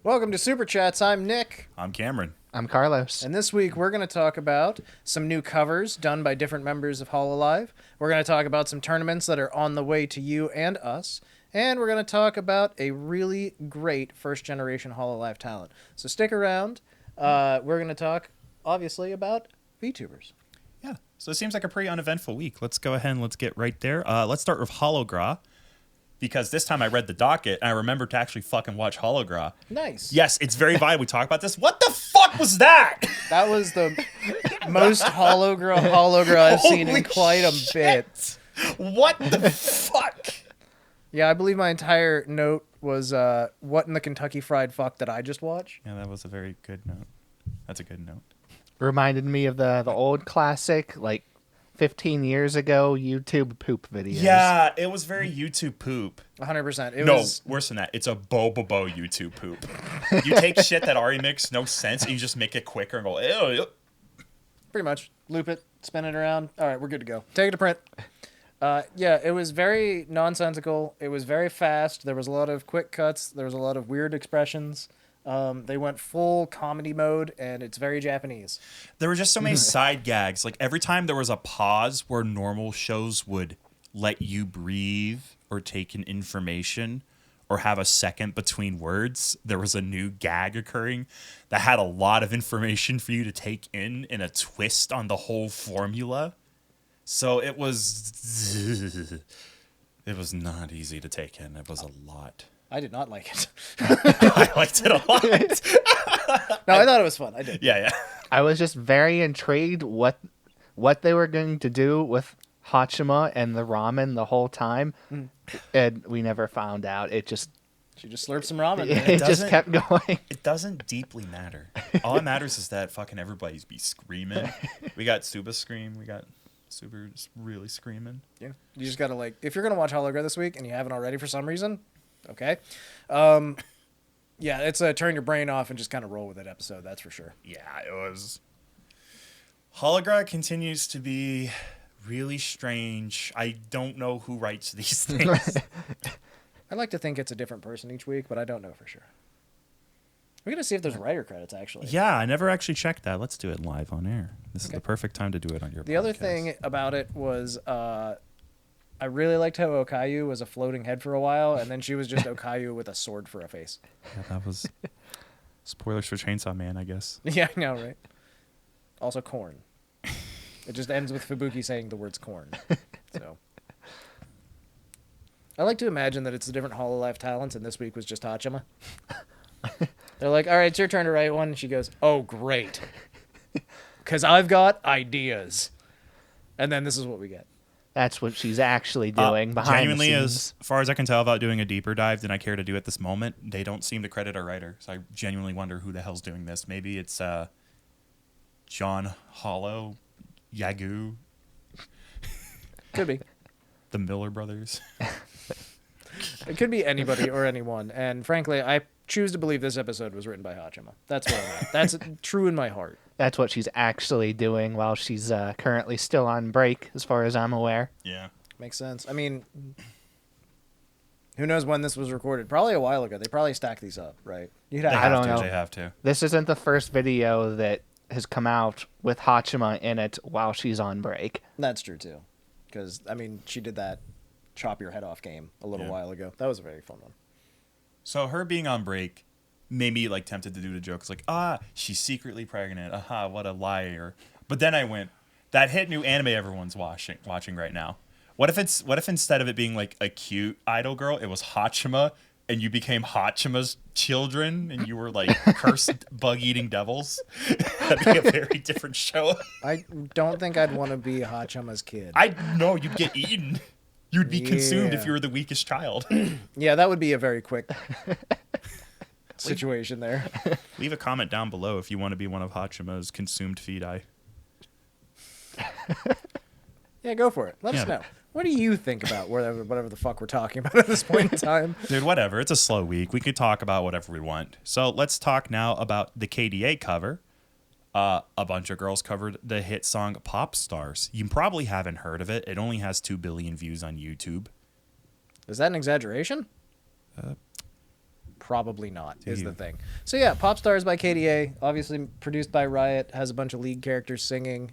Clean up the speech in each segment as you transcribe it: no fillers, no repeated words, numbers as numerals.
Welcome to Super Chats. I'm Nick. I'm Cameron. I'm Carlos. And this week we're going to talk about some new covers done by different members of Hololive. We're going to talk about some tournaments that are on the way to you and us. And we're going to talk about a really great first-generation Hololive talent. So stick around. We're going to talk, obviously, about VTubers. Yeah, so it seems like a pretty uneventful week. Let's go ahead and let's get right there. Let's start with Hologra, because this time I read the docket and I remembered to actually fucking watch Hologra. Nice. Yes, it's very vital we talk about this. What the fuck was that? That was the most Hologra I've seen in quite a bit. What the fuck? Yeah, I believe my entire note was, what in the Kentucky Fried Fuck did I just watch? Yeah, that was a very good note. That's a good note. Reminded me of the old classic, like 15 years ago, YouTube poop videos. Yeah, it was very YouTube poop. 100%. It No, was worse than that. It's a bo YouTube poop. You take shit that already makes no sense and you just make it quicker and go, ew. pretty much loop it, spin it around. All right, we're good to go. Take it to print. Yeah, it was very nonsensical. It was very fast. There was a lot of quick cuts. There was a lot of weird expressions. They went full comedy mode, and it's very Japanese. There were just so many side gags. Like every time there was a pause where normal shows would let you breathe or take in information or have a second between words, there was a new gag occurring that had a lot of information for you to take in and a twist on the whole formula. So it was not easy to take in. It was a lot. I did not like it. I liked it a lot. No, I thought it was fun. I did. Yeah. I was just very intrigued what they were going to do with Hachima and the ramen the whole time, and we never found out. She just slurped some ramen. it just kept going. It doesn't deeply matter. All that matters is that fucking everybody's be screaming. We got Suba scream. We got Suba just really screaming. Yeah, you just gotta if you're gonna watch Hologra this week and you haven't already for some reason, okay. Yeah, it's a turn your brain off and just kind of roll with it episode. That's for sure. Yeah, it was. Hologra continues to be really strange. I don't know who writes these things. I like to think it's a different person each week, but I don't know for sure. We're gonna see if there's writer credits actually. Yeah, I never actually checked that. Let's do it live on air. This is the perfect time to do it on your podcast. The other thing about it was I really liked how Okayu was a floating head for a while, and then she was just Okayu with a sword for a face. Yeah, that was spoilers for Chainsaw Man, I guess. Yeah, I know, right? Also corn. It just ends with Fubuki saying the words corn. So I like to imagine that it's the different Hololive talents, and this week was just Hachima. They're like, all right, it's your turn to write one. And she goes, oh, great. Because I've got ideas. And then this is what we get. That's what she's actually doing behind genuinely, the scenes. as far as I can tell about doing a deeper dive than I care to do at this moment, they don't seem to credit a writer. So I genuinely wonder who the hell's doing this. Maybe it's John Hollow, Yagoo. Could be. The Miller brothers. It could be anybody or anyone. And frankly, I choose to believe this episode was written by Hachima. That's where I'm at. That's true in my heart. That's what she's actually doing while she's currently still on break, as far as I'm aware. Yeah. Makes sense. I mean, who knows when this was recorded? Probably a while ago. They probably stacked these up, right? I don't know. They have to. This isn't the first video that has come out with Hachima in it while she's on break. That's true, too. Because, I mean, she did that chop your head off game a little while ago. That was a very fun one. So her being on break made me tempted to do the jokes she's secretly pregnant. Aha, what a liar. But then I went, that hit new anime everyone's watching right now. What if instead of it being a cute idol girl, it was Hachima and you became Hachima's children and you were cursed bug eating devils? That'd be a very different show. I don't think I'd want to be Hachima's kid. I know you'd get eaten. You'd be consumed if you were the weakest child. Yeah, that would be a very quick situation there. Leave a comment down below if you want to be one of Hachima's consumed feti. Yeah, go for it. Let us know. What do you think about whatever the fuck we're talking about at this point in time? Dude, whatever. It's a slow week. We could talk about whatever we want. So let's talk now about the KDA cover. A bunch of girls covered the hit song Popstars. You probably haven't heard of it. It only has 2 billion views on YouTube. Is that an exaggeration? probably not, is the thing. So yeah, Popstars by KDA, obviously produced by Riot, has a bunch of lead characters singing.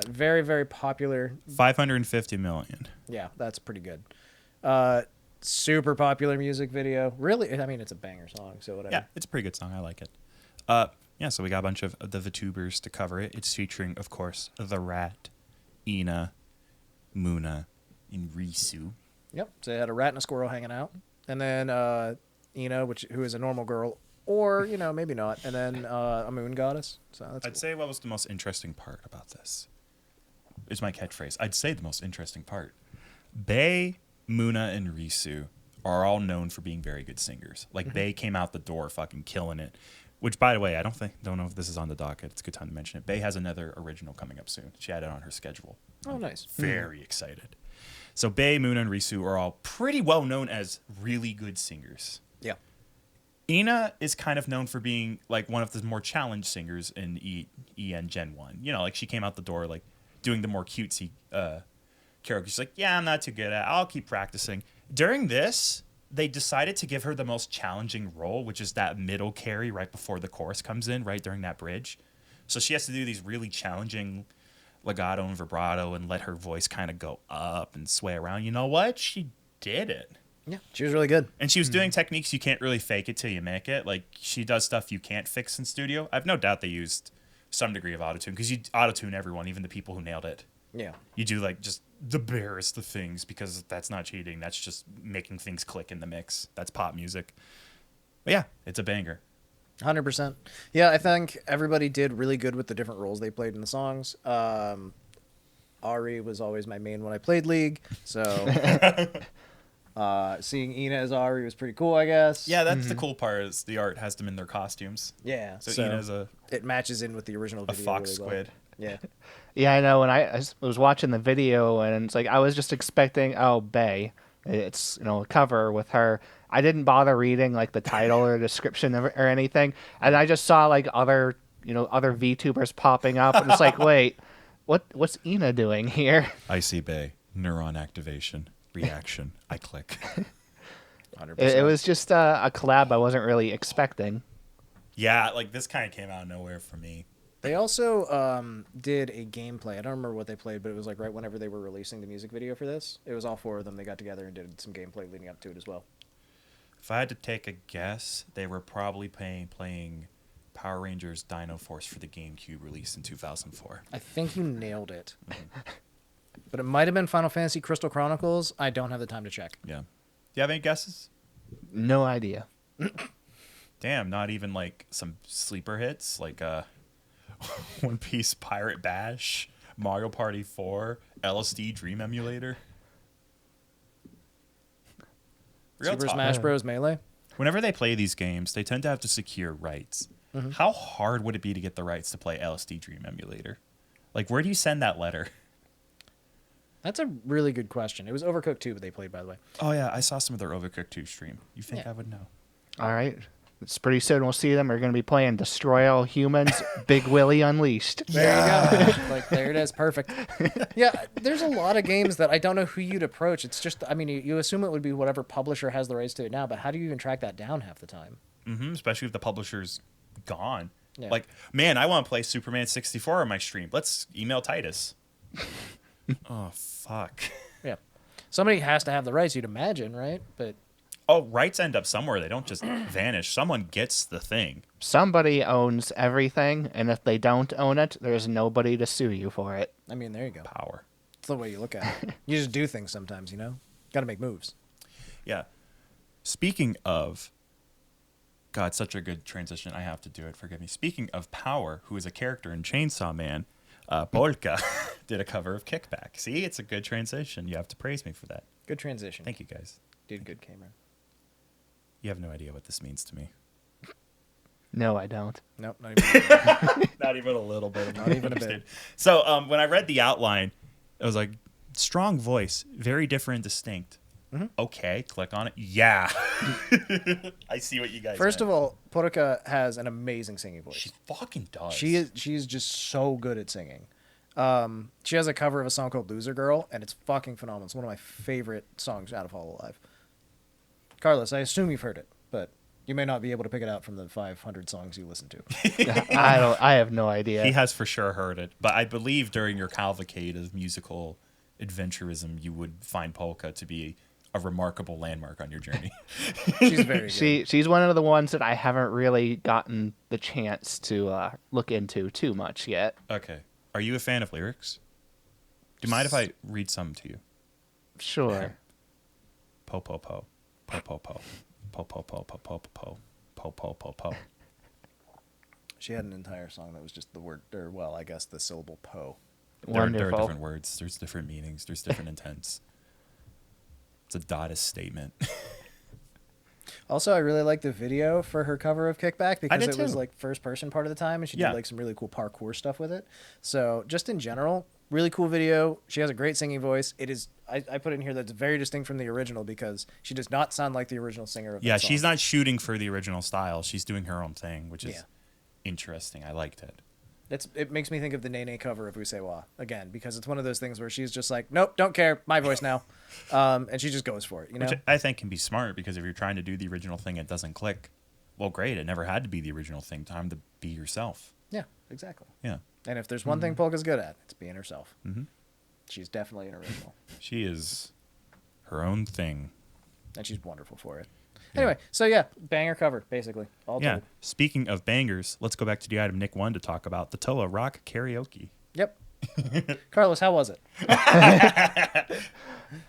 Very, very popular. 550 million. Yeah, that's pretty good. Super popular music video. Really, I mean, it's a banger song, so whatever. Yeah, it's a pretty good song. I like it. Yeah, so we got a bunch of the Vtubers to cover it. It's featuring, of course, The Rat, Ina, Muna, and Risu. Yep. So they had a rat and a squirrel hanging out, and then Ina, who is a normal girl, or maybe not, and then a moon goddess. So that's I'd say what was the most interesting part about this is my catchphrase. I'd say the most interesting part. Bae, Muna, and Risu are all known for being very good singers. Like Bae came out the door fucking killing it. Which, by the way, I don't know if this is on the docket. It's a good time to mention it. Bae has another original coming up soon. She had it on her schedule. Oh, nice. Very excited. So Bae, Muna, and Risu are all pretty well known as really good singers. Yeah. Ina is kind of known for being like one of the more challenged singers in EN Gen 1. Like she came out the door like doing the more cutesy karaoke. She's like, yeah, I'm not too good at it. I'll keep practicing. During this, they decided to give her the most challenging role, which is that middle carry right before the chorus comes in, right during that bridge. So she has to do these really challenging legato and vibrato and let her voice kind of go up and sway around. You know what? She did it. Yeah, she was really good. And she was doing techniques you can't really fake it till you make it. Like, she does stuff you can't fix in studio. I've no doubt they used some degree of autotune, because you autotune everyone, even the people who nailed it. Yeah. You do, like, just the barest of things, because that's not cheating. That's just making things click in the mix. That's pop music. But yeah, it's a banger. 100%. Yeah, I think everybody did really good with the different roles they played in the songs. Ari was always my main when I played League, so seeing Ina as Ari was pretty cool, I guess. Yeah, that's the cool part, is the art has them in their costumes. Yeah. So Ina's it matches in with the original a video. fox really well. squid. Yeah. Yeah, I know. When I was watching the video, and it's like I was just expecting, Bae. It's a cover with her. I didn't bother reading like the title or description or anything, and I just saw like other VTubers popping up, and it's like, wait, what's Ina doing here? I see Bae. Neuron activation. Reaction. I click. 100%. It was just a collab I wasn't really expecting. Yeah, like this kind of came out of nowhere for me. They also did a gameplay. I don't remember what they played, but it was like right whenever they were releasing the music video for this. It was all four of them. They got together and did some gameplay leading up to it as well. If I had to take a guess, they were probably playing Power Rangers Dino Force for the GameCube release in 2004. I think you nailed it. But it might have been Final Fantasy Crystal Chronicles. I don't have the time to check. Yeah. Do you have any guesses? No idea. Damn, not even like some sleeper hits like One Piece Pirate Bash, Mario Party 4, LSD Dream Emulator. Super Smash Bros. Melee? Whenever they play these games, they tend to have to secure rights. How hard would it be to get the rights to play LSD Dream Emulator? Like, where do you send that letter? That's a really good question. It was Overcooked 2, but they played, by the way. Oh, yeah, I saw some of their Overcooked 2 stream. You think I would know? All right. It's pretty soon we'll see them. We're going to be playing Destroy All Humans, Big Willie Unleashed. There you go. Like, there it is. Perfect. Yeah, there's a lot of games that I don't know who you'd approach. It's just, I mean, you assume it would be whatever publisher has the rights to it now, but how do you even track that down half the time? Especially if the publisher's gone. Yeah. Like, man, I want to play Superman 64 on my stream. Let's email Titus. Oh, fuck. Yeah. Somebody has to have the rights, you'd imagine, right? But Oh, rights end up somewhere. They don't just vanish. Someone gets the thing. Somebody owns everything, and if they don't own it, there's nobody to sue you for it. I mean, there you go. Power. It's the way you look at it. You just do things sometimes, Got to make moves. Yeah. Speaking of... God, such a good transition. I have to do it. Forgive me. Speaking of Power, who is a character in Chainsaw Man, Polka did a cover of Kickback. See, it's a good transition. You have to praise me for that. Good transition. Thank you, guys. Did good, Cameron. You have no idea what this means to me. No, I don't. Nope, not even. Not even a little bit. Not even a bit. So when I read the outline, I was like, strong voice, very different and distinct. Okay, click on it. Yeah. I see what you guys First meant. of all, Polka has an amazing singing voice. She fucking does. She's just so good at singing. She has a cover of a song called Loser Girl, and it's fucking phenomenal. It's one of my favorite songs out of Hololive. Carlos, I assume you've heard it, but You may not be able to pick it out from the 500 songs you listen to. I have no idea. He has for sure heard it, but I believe during your cavalcade of musical adventurism, you would find Polka to be a remarkable landmark on your journey. She's very good. She's one of the ones that I haven't really gotten the chance to look into too much yet. Okay. Are you a fan of lyrics? Do you mind if I read some to you? Sure. Po po po. Po po po. Po po po po po po po po po po. She had an entire song that was just the word, or well, I guess the syllable po. There are Wonderful. different words. There's different meanings. There's different intents. It's a Dadaist statement. Also, I really like the video for her cover of Kickback because did it was too. like first person part of the time, and she Yeah. did like some really cool parkour stuff with it. So just in general, really cool video. She has a great singing voice. It is. I put in here that's very distinct from the original because she does not sound like the original singer of Yeah, that song. she's not shooting for the original style. She's doing her own thing, which is Yeah. interesting. I liked it. It makes me think of the Nene cover of Usewa again because it's one of those things where she's just like, nope, don't care, my voice now, and she just goes for it. You know, Which I think can be smart because if you're trying to do the original thing, it doesn't click. Well, great. It never had to be the original thing. Time to be yourself. yeah, exactly. Yeah. And if there's one thing Polka's good at, it's being herself. Mhm. She's definitely an original, She is her own thing. and she's wonderful for it. Anyway, so yeah, banger cover basically. All Yeah. told. Speaking of bangers, let's go back to the item Nick wanted to talk about, the Towa Rock Karaoke. Yep. Carlos, how was it?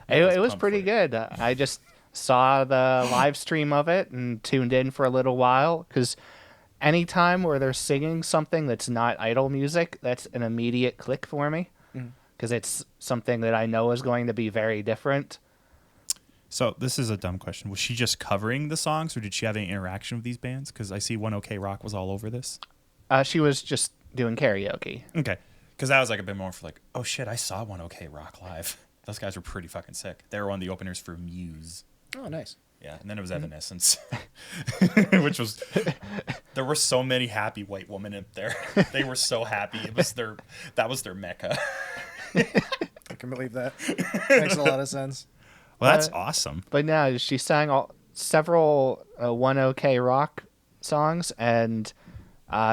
It was pumped pretty for good. I just saw the live stream of it and tuned in for a little while because anytime where they're singing something that's not idol music, that's an immediate click for me because it's something that I know is going to be very different. So this is a dumb question. Was she just covering the songs or did she have any interaction with these bands? Because I see One OK Rock was all over this. She was just doing karaoke. Okay. Because that was like a bit more for like, oh shit, I saw One OK Rock live. Those guys were pretty fucking sick. They were one of the openers for Muse. Oh, nice. Yeah, and then it was Evanescence, which was, there were so many happy white women up there. They were so happy. That was their mecca. I can believe that. Makes a lot of sense. Well, that's awesome. But no, she sang several One OK Rock songs, and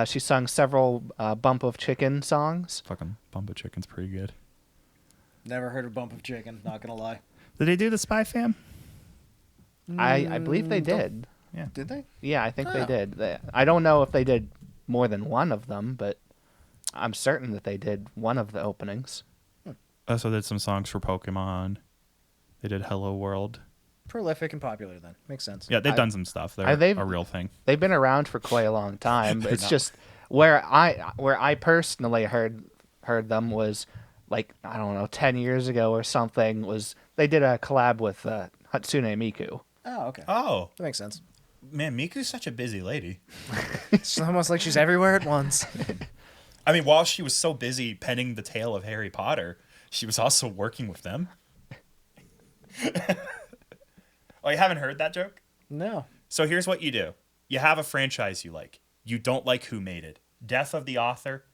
she sung several Bump of Chicken songs. Fucking Bumba Chicken's pretty good. Never heard of Bump of Chicken, not gonna lie. Did they do the Spy Fam? I believe they did. Yeah. Did they? Yeah, I think they Oh. did. I don't know if they did more than one of them, but I'm certain that they did one of the openings. Also did some songs for Pokemon. They did Hello World. Prolific and popular then. Makes sense. Yeah, they've done some stuff. They're they've- a real thing. They've been around for quite a long time. But it's not. just where I personally heard them was like, I don't know, 10 years ago or something. Was they did a collab with Hatsune Miku. Oh, okay. Oh, That makes sense. man, Miku's such a busy lady. It's almost like she's everywhere at once. I mean, while she was so busy penning the tale of Harry Potter, she was also working with them. Oh, you haven't heard that joke? No. So here's what you do. You have a franchise you like. You don't like who made it. Death of the author,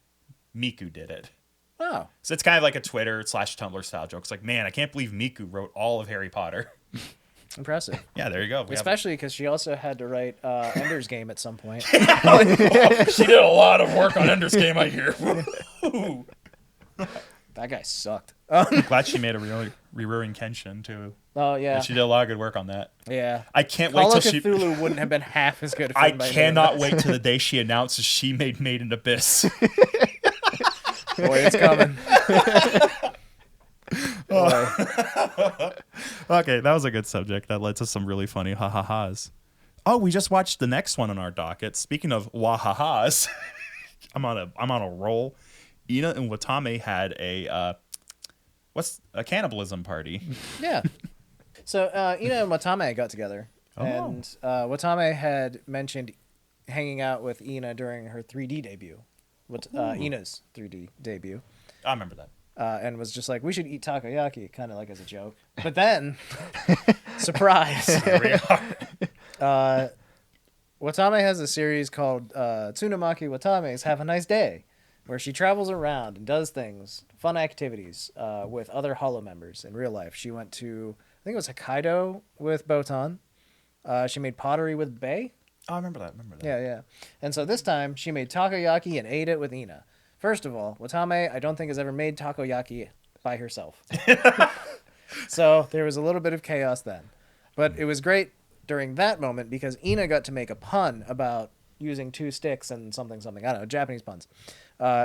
Miku did it. Oh. So it's kind of like a Twitter/Tumblr style joke. It's like, man, I can't believe Miku wrote all of Harry Potter. Impressive. Yeah, there you go. We have- Especially because she also had to write Ender's Game at some point. she did a lot of work on Ender's Game, I hear. Woo. That guy sucked. Glad she made a Reruring Kenshin too. Oh, yeah. And she did a lot of good work on that. Yeah. I can't wait Call till of she. Cthulhu wouldn't have been half as good if I it might have cannot been. wait till the day she announces she made Made in Abyss. Boy, it's coming. Boy. Okay, that was a good subject. That led to some really funny ha-ha-has. Oh, we just watched the next one on our docket. Speaking of wah-ha-has, I'm on a roll. Ina and Watame had a cannibalism party. Yeah. So Ina and Watame got together, and Watame had mentioned hanging out with Ina during her 3D debut, Ina's 3D debut, I remember that. and was just like, we should eat takoyaki, kind of like as a joke. But then, surprise, Here we are. Watame has a series called Tsunamaki Watame's Have a Nice Day, where she travels around and does things, fun activities with other Holo members in real life. She went to, I think it was Hokkaido with Botan. She made pottery with Bae. Oh, I remember that. Yeah. And so this time she made takoyaki and ate it with Ina. First of all, Watame, I don't think has ever made takoyaki by herself. So there was a little bit of chaos then. But it was great during that moment because Ina got to make a pun about using 2 sticks and something. I don't know, Japanese puns.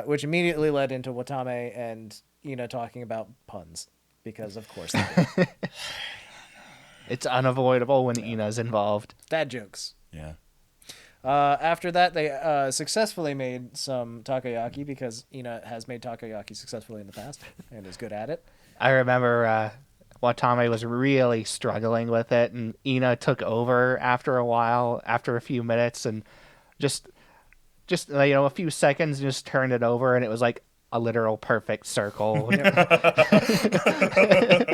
Which immediately led into Watame and Ina talking about puns. Because, of course, they did. It's unavoidable when Ina's involved. Dad jokes. Yeah. After that, they successfully made some takoyaki because Ina has made takoyaki successfully in the past and is good at it. I remember Watame was really struggling with it, and Ina took over after a while, after a few minutes, and just a few seconds, just turned it over, and it was like a literal perfect circle.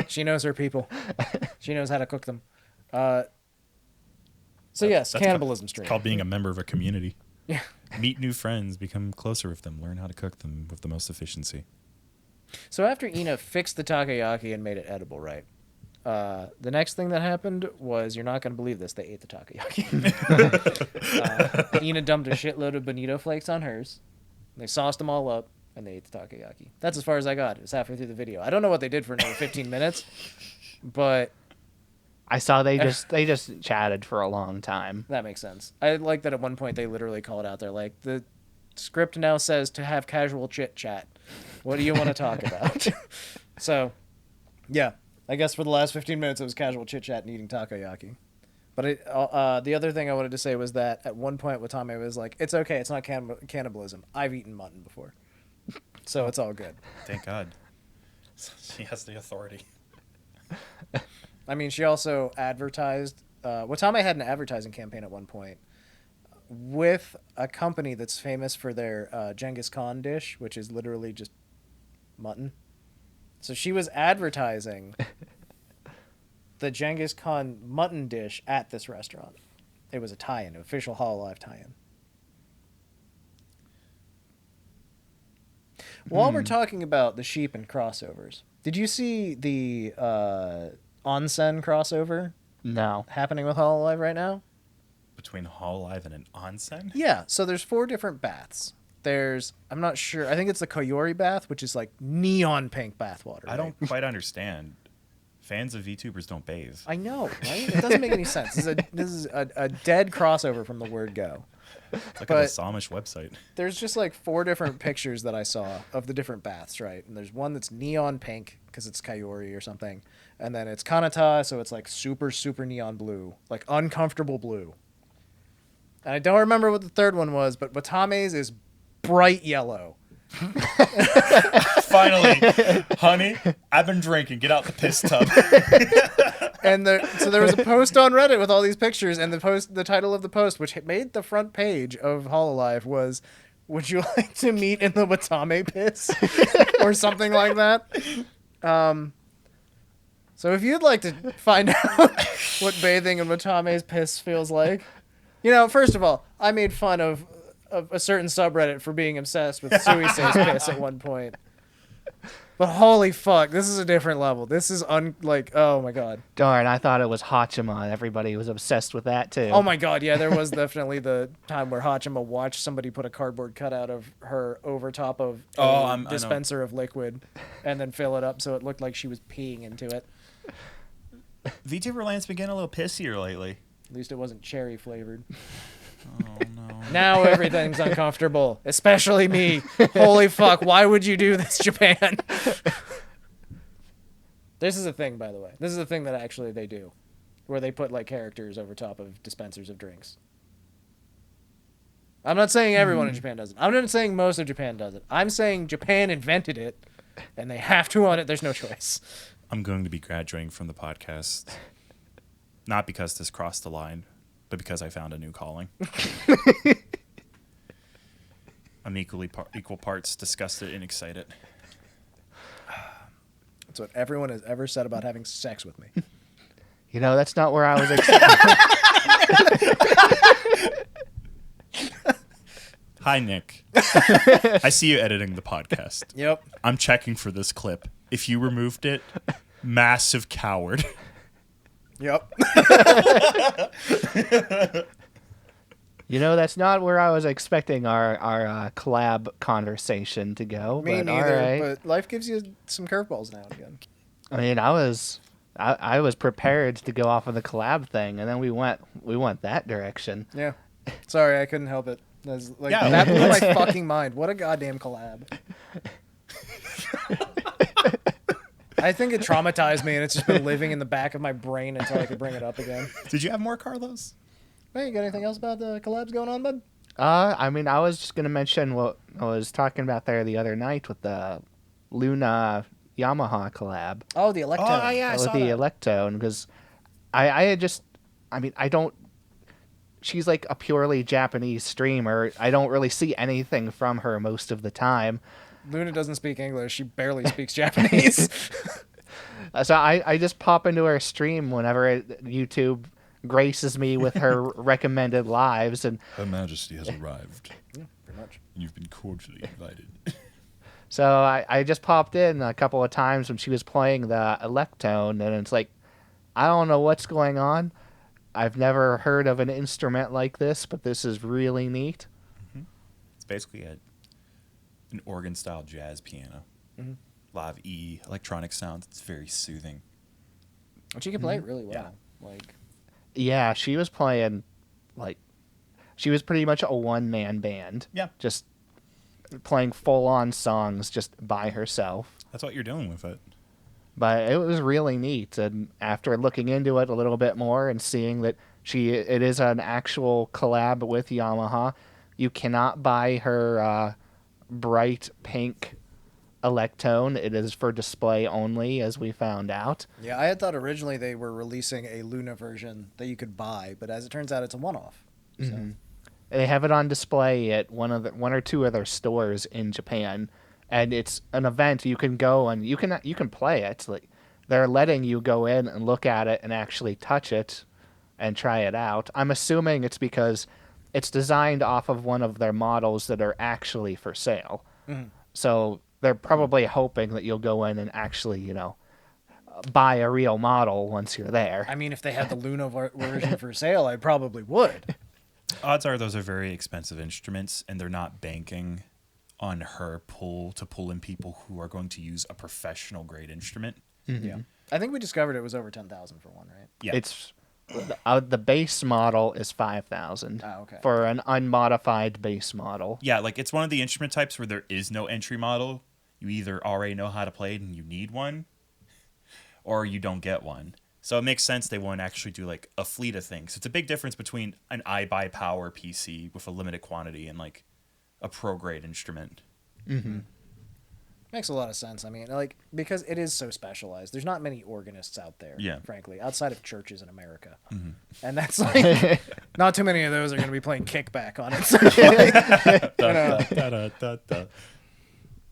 She knows her people. She knows how to cook them. So yes, cannibalism stream. It's called being a member of a community. Yeah. Meet new friends, become closer with them, learn how to cook them with the most efficiency. So after Ina fixed the takoyaki and made it edible, right? The next thing that happened was, you're not going to believe this, they ate the takoyaki. Ina dumped a shitload of bonito flakes on hers. They sauced them all up, and they ate the takoyaki. That's as far as I got. It was halfway through the video. I don't know what they did for another 15 minutes, but I saw they just chatted for a long time. that makes sense. I like that at one point they literally called out there, like, the script now says to have casual chit-chat. What do you want to talk about? So, yeah. I guess for the last 15 minutes it was casual chit-chat and eating takoyaki. But the other thing I wanted to say was that at one point Watame was like, it's okay, it's not cannibalism. I've eaten mutton before. So it's all good. Thank God. She has the authority. I mean, she also advertised... Watame had an advertising campaign at one point with a company that's famous for their Genghis Khan dish, which is literally just mutton. So she was advertising the Genghis Khan mutton dish at this restaurant. It was a tie-in, an official Hololive tie-in. While we're talking about the sheep and crossovers, did you see the onsen crossover No. happening with Hololive right now? Between Hololive and an onsen? Yeah, so there's 4 different baths. There's, I'm not sure, I think it's the Koyori bath, which is like neon pink bathwater. I don't quite understand. Fans of VTubers don't bathe. I know, right? It doesn't make any sense. This is a dead crossover from the word go. It's like But- a Samish website. There's just like 4 different pictures that I saw of the different baths, right? And there's one that's neon pink because it's Koyori or something. And then it's Kanata, so it's like super, super neon blue, like uncomfortable blue. And I don't remember what the third one was, but Watame's is bright yellow. Finally, honey, I've been drinking. Get out the piss tub. And so there was a post on Reddit with all these pictures, and the title of the post, which made the front page of Hololive, was, "Would you like to meet in the Watame piss?" or something like that. So if you'd like to find out what bathing in Watame's piss feels like, first of all, I made fun of a certain subreddit for being obsessed with Suisei's piss at one point. But holy fuck, this is a different level. This is oh my god. Darn, I thought it was Hachima. Everybody was obsessed with that too. Oh my god, yeah, there was definitely the time where Hachima watched somebody put a cardboard cutout of her over top of a dispenser of liquid and then fill it up so it looked like she was peeing into it. VTuber Land's been getting a little pissier lately. At least it wasn't cherry flavored. Oh, no. Now everything's uncomfortable, especially me. Holy fuck, why would you do this, Japan? This is a thing, by the way. This is a thing that actually they do, where they put like characters over top of dispensers of drinks. I'm not saying everyone in Japan does it. I'm not saying most of Japan does it. I'm saying Japan invented it, and they have to on it. There's no choice. I'm going to be graduating from the podcast. Not because this crossed the line, but because I found a new calling. I'm equal parts disgusted and excited. That's what everyone has ever said about having sex with me. That's not where I was excited. Hi, Nick. I see you editing the podcast. Yep. I'm checking for this clip. If you removed it, massive coward. Yep. That's not where I was expecting our collab conversation to go. Me but neither, all right. but life gives you some curveballs now and again. I mean, I was prepared to go off of the collab thing, and then we went that direction. Yeah. Sorry, I couldn't help it. Like, Yeah. that blew my fucking mind. What a goddamn collab. I think it traumatized me, and it's just been living in the back of my brain until I could bring it up again. Did you have more, Carlos? Hey, you got anything else about the collabs going on, bud? I mean, I was just gonna mention what I was talking about there the other night with the Luna Yamaha collab. Oh, the Electone. Oh, yeah, I with saw the that. Electone, because I had just, I mean, I don't. She's like a purely Japanese streamer. I don't really see anything from her most of the time. Luna doesn't speak English. She barely speaks Japanese. So I just pop into her stream whenever YouTube graces me with her recommended lives, and Her Majesty has arrived. Yeah, pretty much. You've been cordially invited. so I just popped in a couple of times when she was playing the Electone, and it's like, I don't know what's going on. I've never heard of an instrument like this, but this is really neat. It's basically an organ-style jazz piano. Mm-hmm. A lot of electronic sounds. It's very soothing. And she can play it really well. Like, Yeah, she was playing, like, she was pretty much a one-man band. Yeah. Just playing full-on songs just by herself. That's what you're doing with it. But it was really neat, and after looking into it a little bit more and seeing that it is an actual collab with Yamaha, you cannot buy her bright pink Electone. It is for display only, as we found out. yeah, I had thought originally they were releasing a Luna version that you could buy, but as it turns out, it's a one-off. So. They have it on display at one or two other stores in Japan, and it's an event you can go and you can play it. Like, they're letting you go in and look at it and actually touch it and try it out. I'm assuming it's because it's designed off of one of their models that are actually for sale. So they're probably hoping that you'll go in and actually, buy a real model once you're there. I mean, if they had the Luna version for sale, I probably would. Odds are those are very expensive instruments, and they're not banking on her to pull in people who are going to use a professional grade instrument. Yeah. I think we discovered it was over 10,000 for one, right? Yeah. It's the base model is 5,000 Oh, okay. for an unmodified base model. Yeah, like it's one of the instrument types where there is no entry model. You either already know how to play it and you need one, or you don't get one. So it makes sense they won't actually do like a fleet of things. It's a big difference between an iBuyPower PC with a limited quantity and like a pro grade instrument. Makes a lot of sense. I mean, like, because it is so specialized. There's not many organists out there, Yeah. frankly, outside of churches in America. And that's like, not too many of those are going to be playing Kickback on it. So, like,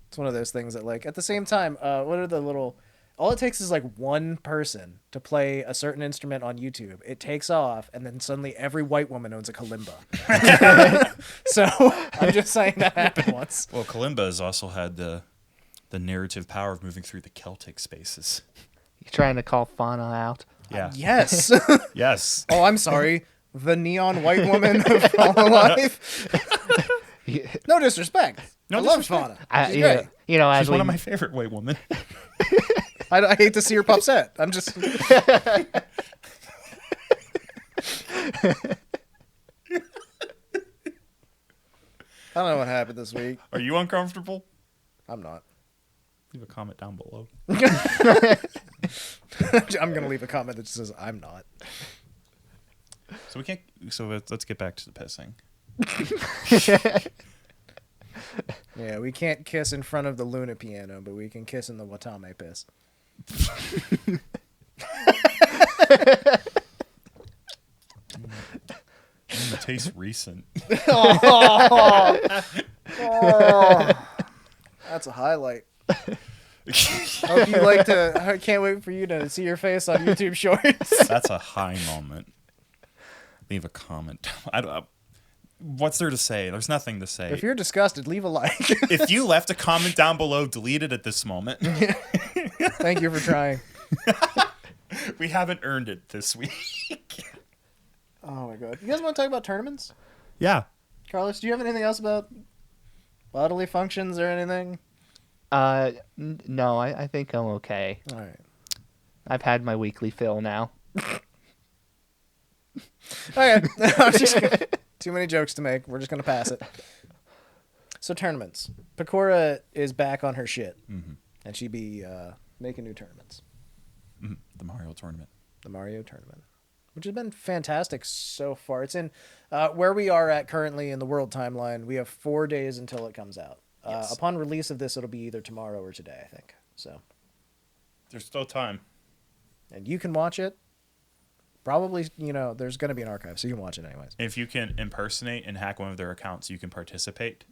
it's one of those things that, like, at the same time, what are the little... All it takes is, like, one person to play a certain instrument on YouTube. It takes off, and then suddenly every white woman owns a kalimba. So, I'm just saying that happened once. Well, kalimba has also had the narrative power of moving through the Celtic spaces. You trying to call fauna out? Yeah. Yes. Yes. Oh, I'm sorry. The neon white woman of Hololive. No disrespect. No I love disrespect. Fauna. She's great. As She's we, one of my favorite white women. I hate to see her upset. I'm just. I don't know what happened this week. Are you uncomfortable? I'm not. Leave a comment down below. I'm gonna leave a comment that says I'm not. So we can't. So let's get back to the pissing. Yeah, we can't kiss in front of the Luna piano, but we can kiss in the Watame piss. It tastes recent. Oh, that's a highlight. Hope you like to. I can't wait for you to see your face on YouTube Shorts. That's a high moment. Leave a comment. What's there to say? There's nothing to say. If you're disgusted, leave a like. If you left a comment down below, delete it at this moment. Thank you for trying. We haven't earned it this week. Oh my god. You guys want to talk about tournaments? Yeah. Carlos, do you have anything else about bodily functions or anything? No, I think I'm okay. All right. I've had my weekly fill now. Okay. Too many jokes to make. We're just going to pass it. So tournaments. Pecora is back on her shit. Mm-hmm. And she be making new tournaments. Mm-hmm. The Mario tournament. The Mario tournament. Which has been fantastic so far. It's in where we are at currently in the world timeline. We have 4 days until it comes out. Yes. Upon release of this, it'll be either tomorrow or today, I think. So, There's still time. and you can watch it. Probably, there's going to be an archive, so you can watch it anyways. If you can impersonate and hack one of their accounts, you can participate.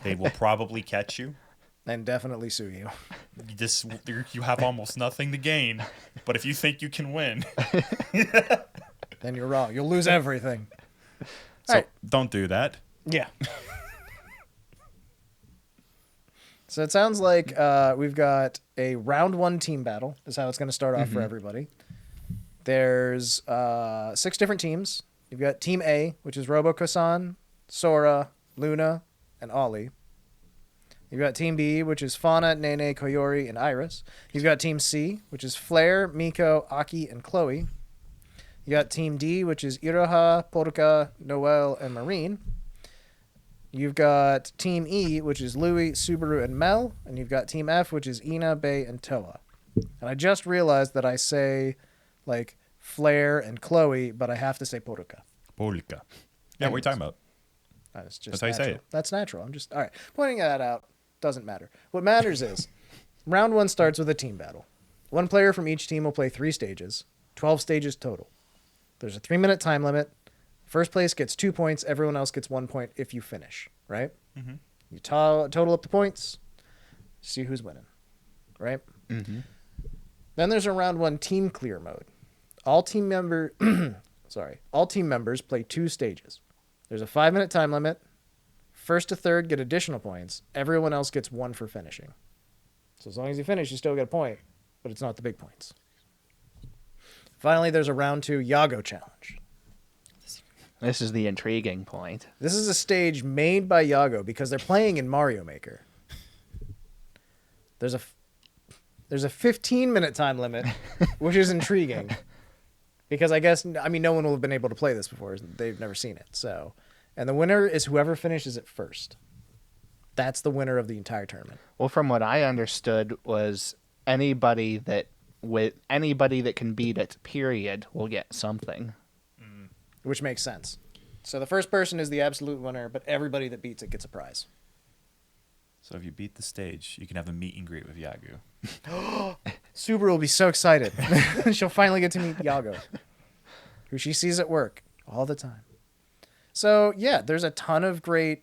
They will probably catch you. And definitely sue you. You have almost nothing to gain, but if you think you can win, Then you're wrong. You'll lose everything. so Alright. don't do that. Yeah. So it sounds like we've got a round 1 team battle. Is how it's going to start off for everybody. There's 6 different teams. You've got Team A, which is Robo-Kosan, Sora, Luna, and Ollie. You've got Team B, which is Fauna, Nene, Koyori, and IRyS. You've got Team C, which is Flare, Miko, Aki, and Chloe. You got Team D, which is Iroha, Polka, Noelle, and Marine. You've got Team E, which is Louie, Subaru, and Mel. And you've got Team F, which is Ina, Bay, and Towa. And I just realized that I say, like, Flare and Chloe, but I have to say Polka. Polka. Yeah, what are you talking about? That's just That's how you natural. say it. That's natural. I'm just, all right. Pointing that out doesn't matter. What matters is round 1 starts with a team battle. 1 player from each team will play 3 stages, 12 stages total. There's a 3-minute time limit. First place gets 2 points. Everyone else gets 1 point if you finish, right? Mm-hmm. You total up the points, see who's winning, right? Mm-hmm. Then there's a round 1 team clear mode. All team members play 2 stages. There's a 5-minute time limit. First to third get additional points. Everyone else gets 1 for finishing. So as long as you finish, you still get a point, but it's not the big points. Finally, there's a round 2 Yago challenge. This is the intriguing point. This is a stage made by Yago because they're playing in Mario Maker. There's a 15-minute time limit, which is intriguing. Because no one will have been able to play this before. They've never seen it. So, and the winner is whoever finishes it first. That's the winner of the entire tournament. Well, from what I understood was anybody that can beat it, period, will get something. Which makes sense. So the first person is the absolute winner, but everybody that beats it gets a prize. So if you beat the stage, you can have a meet and greet with Yagu. Subaru will be so excited. She'll finally get to meet Yago, who she sees at work all the time. So, yeah, there's a ton of great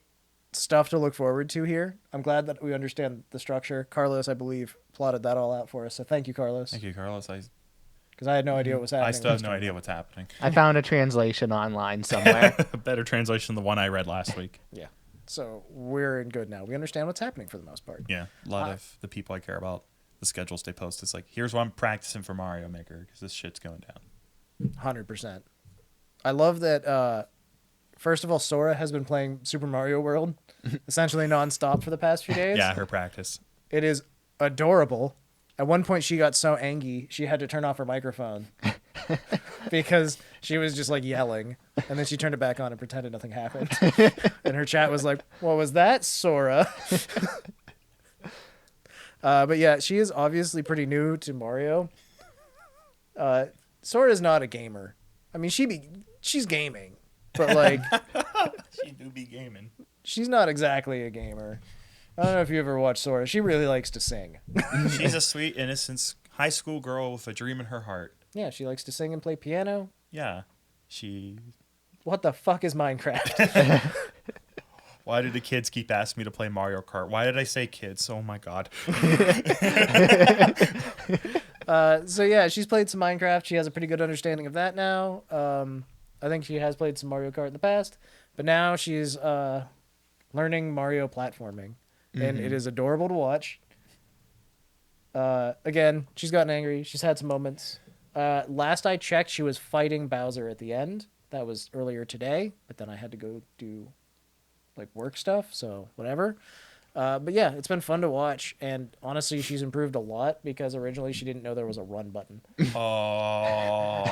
stuff to look forward to here. I'm glad that we understand the structure. Carlos, I believe, plotted that all out for us. So thank you, Carlos. Thank you, Carlos. Because I had no idea what was happening. I still have no idea what's happening. I found a translation online somewhere. A better translation than the one I read last week. Yeah. So we're in good now. We understand what's happening for the most part. Yeah, a lot of the people I care about, the schedules they post, it's like, here's what I'm practicing for Mario Maker because this shit's going down. 100%. I love that, first of all, Sora has been playing Super Mario World essentially nonstop for the past few days. Yeah, her practice. It is adorable. At one point, she got so angry, she had to turn off her microphone because she was just like yelling. And then she turned it back on and pretended nothing happened. And her chat was like, what was that, Sora? But yeah, she is obviously pretty new to Mario. Sora's not a gamer. I mean, she's gaming, but like, She do be gaming. she's not exactly a gamer. I don't know if you ever watched Sora. She really likes to sing. She's a sweet, innocent high school girl with a dream in her heart. Yeah, she likes to sing and play piano. Yeah. She... What the fuck is Minecraft? Why do the kids keep asking me to play Mario Kart? Why did I say kids? Oh my god. So yeah, she's played some Minecraft. She has a pretty good understanding of that now. I think she has played some Mario Kart in the past, but now she's learning Mario platforming, and it is adorable to watch. Again, she's gotten angry. She's had some moments. Last I checked, she was fighting Bowser at the end, That was earlier today, but then I had to go do like work stuff, so whatever. But yeah, it's been fun to watch, and honestly, she's improved a lot because originally she didn't know there was a run button. Oh.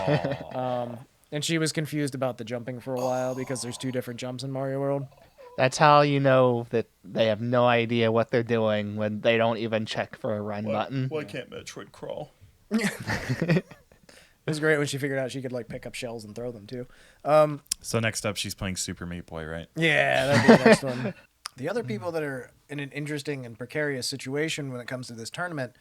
And she was confused about the jumping for a while because there's 2 different jumps in Mario World. That's how you know that they have no idea what they're doing when they don't even check for a run button. Why can't Metroid crawl? It was great when she figured out she could like pick up shells and throw them too. So next up, she's playing Super Meat Boy, right? Yeah, that'd be the next one. The other people that are in an interesting and precarious situation when it comes to this tournament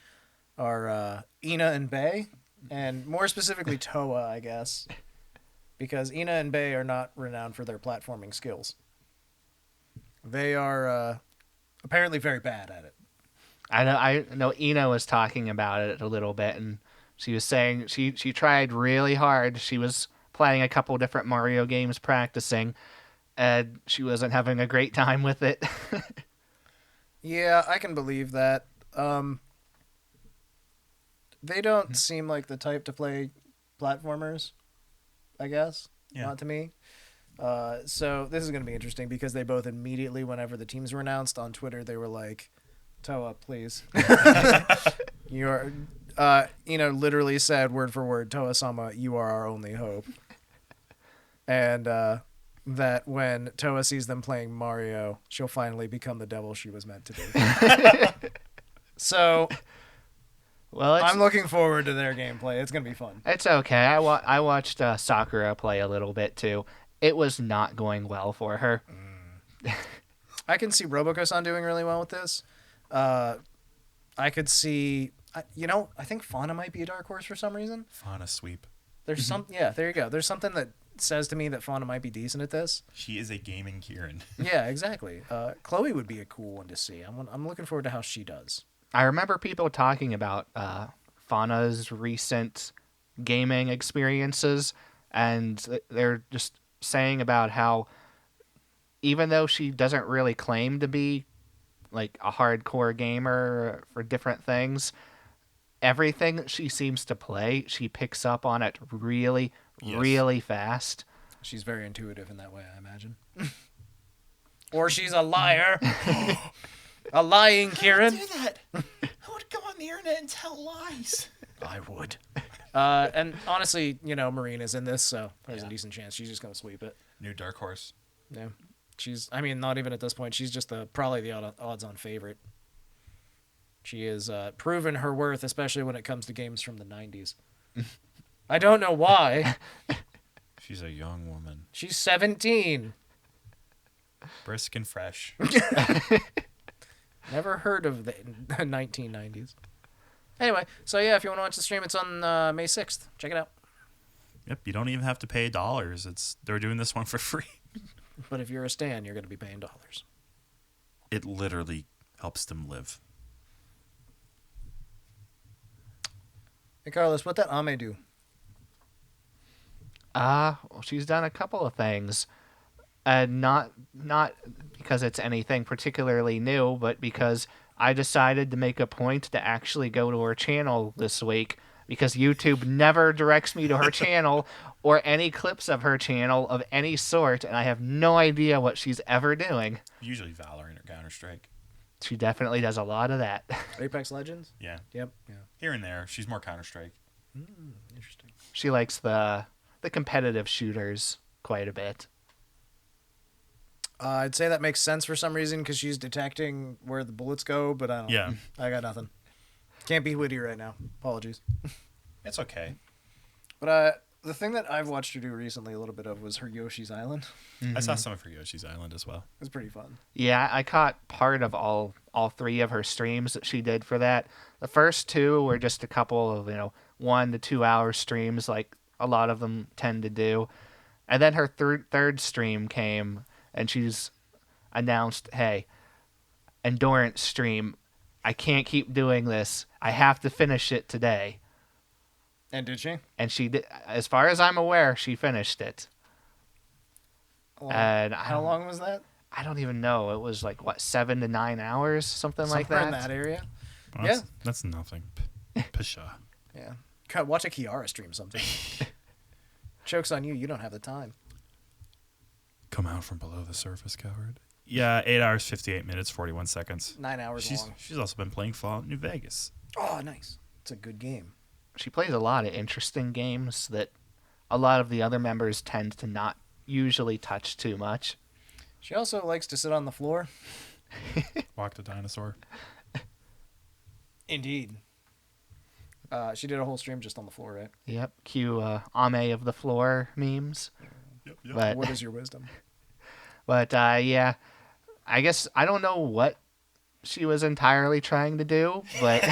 are Ina and Bay, and more specifically Towa, I guess, because Ina and Bay are not renowned for their platforming skills. They are apparently very bad at it. I know Ina was talking about it a little bit, and she was saying she tried really hard. She was playing a couple different Mario games practicing, and she wasn't having a great time with it. Yeah, I can believe that. They don't seem like the type to play platformers, I guess. Yeah. Not to me. So this is going to be interesting because they both immediately, whenever the teams were announced on Twitter, they were like, Towa, please. You are, literally said word for word, Towa-sama, you are our only hope. And that when Towa sees them playing Mario, she'll finally become the devil she was meant to be. So Well, I'm looking forward to their gameplay. It's going to be fun. it's okay. I watched Sakura play a little bit too. It was not going well for her. I can see Roboco-san doing really well with this. I could see, I think Fauna might be a dark horse for some reason. Fauna sweep. There's there you go. There's something that says to me that Fauna might be decent at this. She is a gaming Kieran. Yeah, exactly. Chloe would be a cool one to see. I'm looking forward to how she does. I remember people talking about Fauna's recent gaming experiences, and they're just saying about how even though she doesn't really claim to be like a hardcore gamer for different things, everything she seems to play, she picks up on it really, really fast. She's very intuitive in that way, I imagine. Or she's a liar. A lying Kieran. I would do that. I would go on the internet and tell lies. I would. And honestly, Marine is in this, so there's a decent chance she's just going to sweep it. New dark horse. Yeah. Not even at this point. She's just probably the odds-on favorite. She has proven her worth, especially when it comes to games from the 90s. I don't know why. She's a young woman. She's 17. Brisk and fresh. Never heard of the 1990s. Anyway, so yeah, if you want to watch the stream, it's on May 6th. Check it out. Yep, you don't even have to pay dollars. They're doing this one for free. But if you're a stan, you're going to be paying dollars. It literally helps them live. Hey, Carlos, what that Ame do? Well, she's done a couple of things. Not because it's anything particularly new, but because I decided to make a point to actually go to her channel this week, because YouTube never directs me to her channel or any clips of her channel of any sort, and I have no idea what she's ever doing. Usually Valorant or Counter-Strike. She definitely does a lot of that. Apex Legends? Yeah. Yep. Yeah. Here and there. She's more Counter-Strike. Interesting. She likes the competitive shooters quite a bit. I'd say that makes sense for some reason because she's detecting where the bullets go, but I don't know. I got nothing. Can't be witty right now. Apologies. It's okay. But the thing that I've watched her do recently a little bit of was her Yoshi's Island. I saw some of her Yoshi's Island as well. It was pretty fun. Yeah, I caught part of all 3 of her streams that she did for that. The first 2 were just a couple of 1 to 2 hour streams, like a lot of them tend to do. And then her third stream came, and she's announced, "Hey, endurance stream. I can't keep doing this. I have to finish it today." And did she? And she did. As far as I'm aware, she finished it. And how long was that? I don't even know. It was like 7 to 9 hours, something like Somewhere that. in that area. Well, Yeah. That's nothing. Pshaw. Yeah. God, watch a Kiara stream sometime. Joke's on you. You don't have the time. Come out from below the surface, coward. Yeah, 8 hours, 58 minutes, 41 seconds. 9 hours long. She's also been playing Fallout New Vegas. Oh, nice. It's a good game. She plays a lot of interesting games that a lot of the other members tend to not usually touch too much. She also likes to sit on the floor. Walk the dinosaur. Indeed. She did a whole stream just on the floor, right? Yep. Cue Ame of the floor memes. Yep. But What is your wisdom? But yeah, I guess I don't know what she was entirely trying to do, but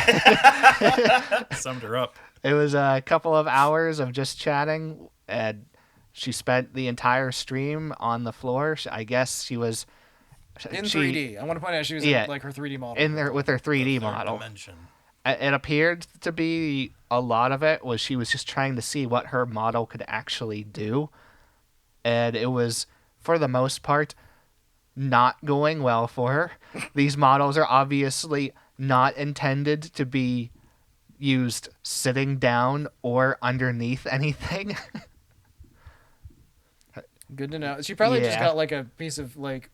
Summed her up. it was a couple of hours of just chatting, and she spent the entire stream on the floor. I guess she was In 3D. I want to point out she was Yeah. in like her 3D model. in there with her 3D Third model. Dimension. It appeared to be a lot of it was she was just trying to see what her model could actually do, and it was, for the most part, not going well for her. These models are obviously not intended to be used sitting down or underneath anything. Good to know. She probably just Yeah. got like a piece of like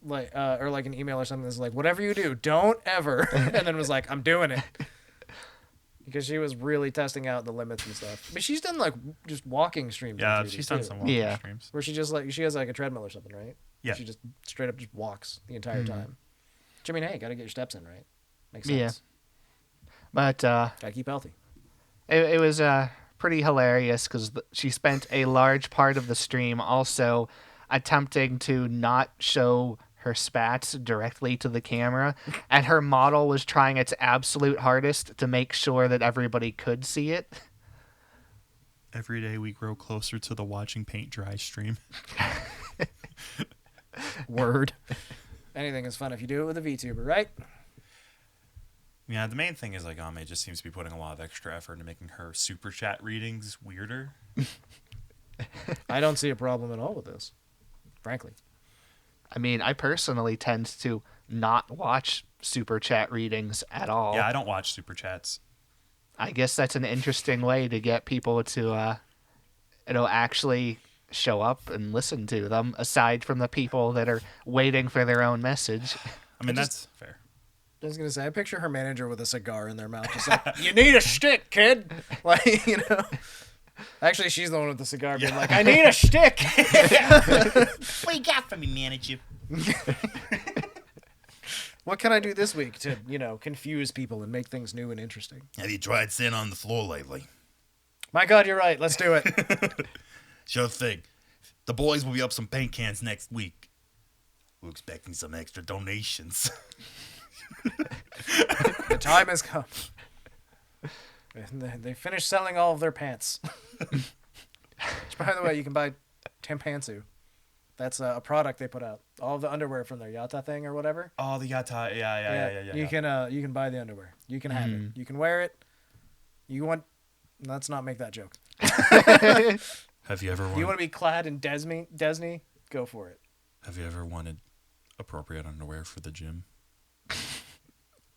or like an email or something that's like, whatever you do, don't ever. And then was like, I'm doing it. Because she was really testing out the limits and stuff. But she's done like just walking streams. Yeah, on 3D she's done too, some walking Yeah. streams. where she just like she has like a treadmill or something, right? Yeah. She just straight up just walks the entire time. Which, I mean, hey, gotta get your steps in, right? Makes Yeah. sense. But Gotta keep healthy. it was pretty hilarious because she spent a large part of the stream also attempting to not show her spats directly to the camera, and her model was trying its absolute hardest to make sure that everybody could see it. Every day we grow closer to the watching paint dry stream. Word. Anything is fun if you do it with a VTuber, right? Yeah, the main thing is like Ame just seems to be putting a lot of extra effort into making her super chat readings weirder. I don't see a problem at all with this, frankly. I mean, I personally tend to not watch super chat readings at all. Yeah, I don't watch super chats. I guess that's an interesting way to get people to, actually show up and listen to them, aside from the people that are waiting for their own message. I mean, that's fair. I was gonna say, I picture her manager with a cigar in their mouth, just like, "You need a stick, kid." Like, you know. Actually, she's the one with the cigar, being like, "I need a stick." What you got for me, manager? What can I do this week to, confuse people and make things new and interesting? Have you tried sitting on the floor lately? My God, you're right. Let's do it. Sure thing. The boys will be up some paint cans next week. We're expecting some extra donations. The time has come. And they finished selling all of their pants. Which, by the way, you can buy Tampantsu. That's a product they put out. All of the underwear from their Yata thing or whatever. Oh, the Yata. Yeah. You can buy the underwear. You can have it. You can wear it. You want? Let's not make that joke. Have you ever You want to be clad in Desney? Go for it. Have you ever wanted appropriate underwear for the gym?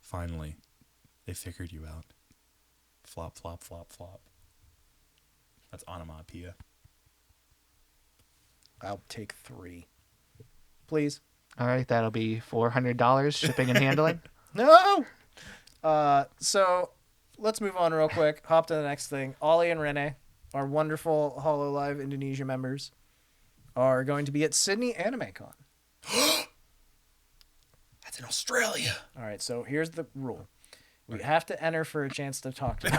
Finally, they figured you out. Flop, flop, flop, flop. That's onomatopoeia. I'll take 3. Please. All right, that'll be $400 shipping and handling. No! So, let's move on real quick. Hop to the next thing. Ollie and Reine, our wonderful Hololive Indonesia members, are going to be at Sydney Anime Con. That's in Australia. All right, so here's the rule. We have to enter for a chance to talk to them.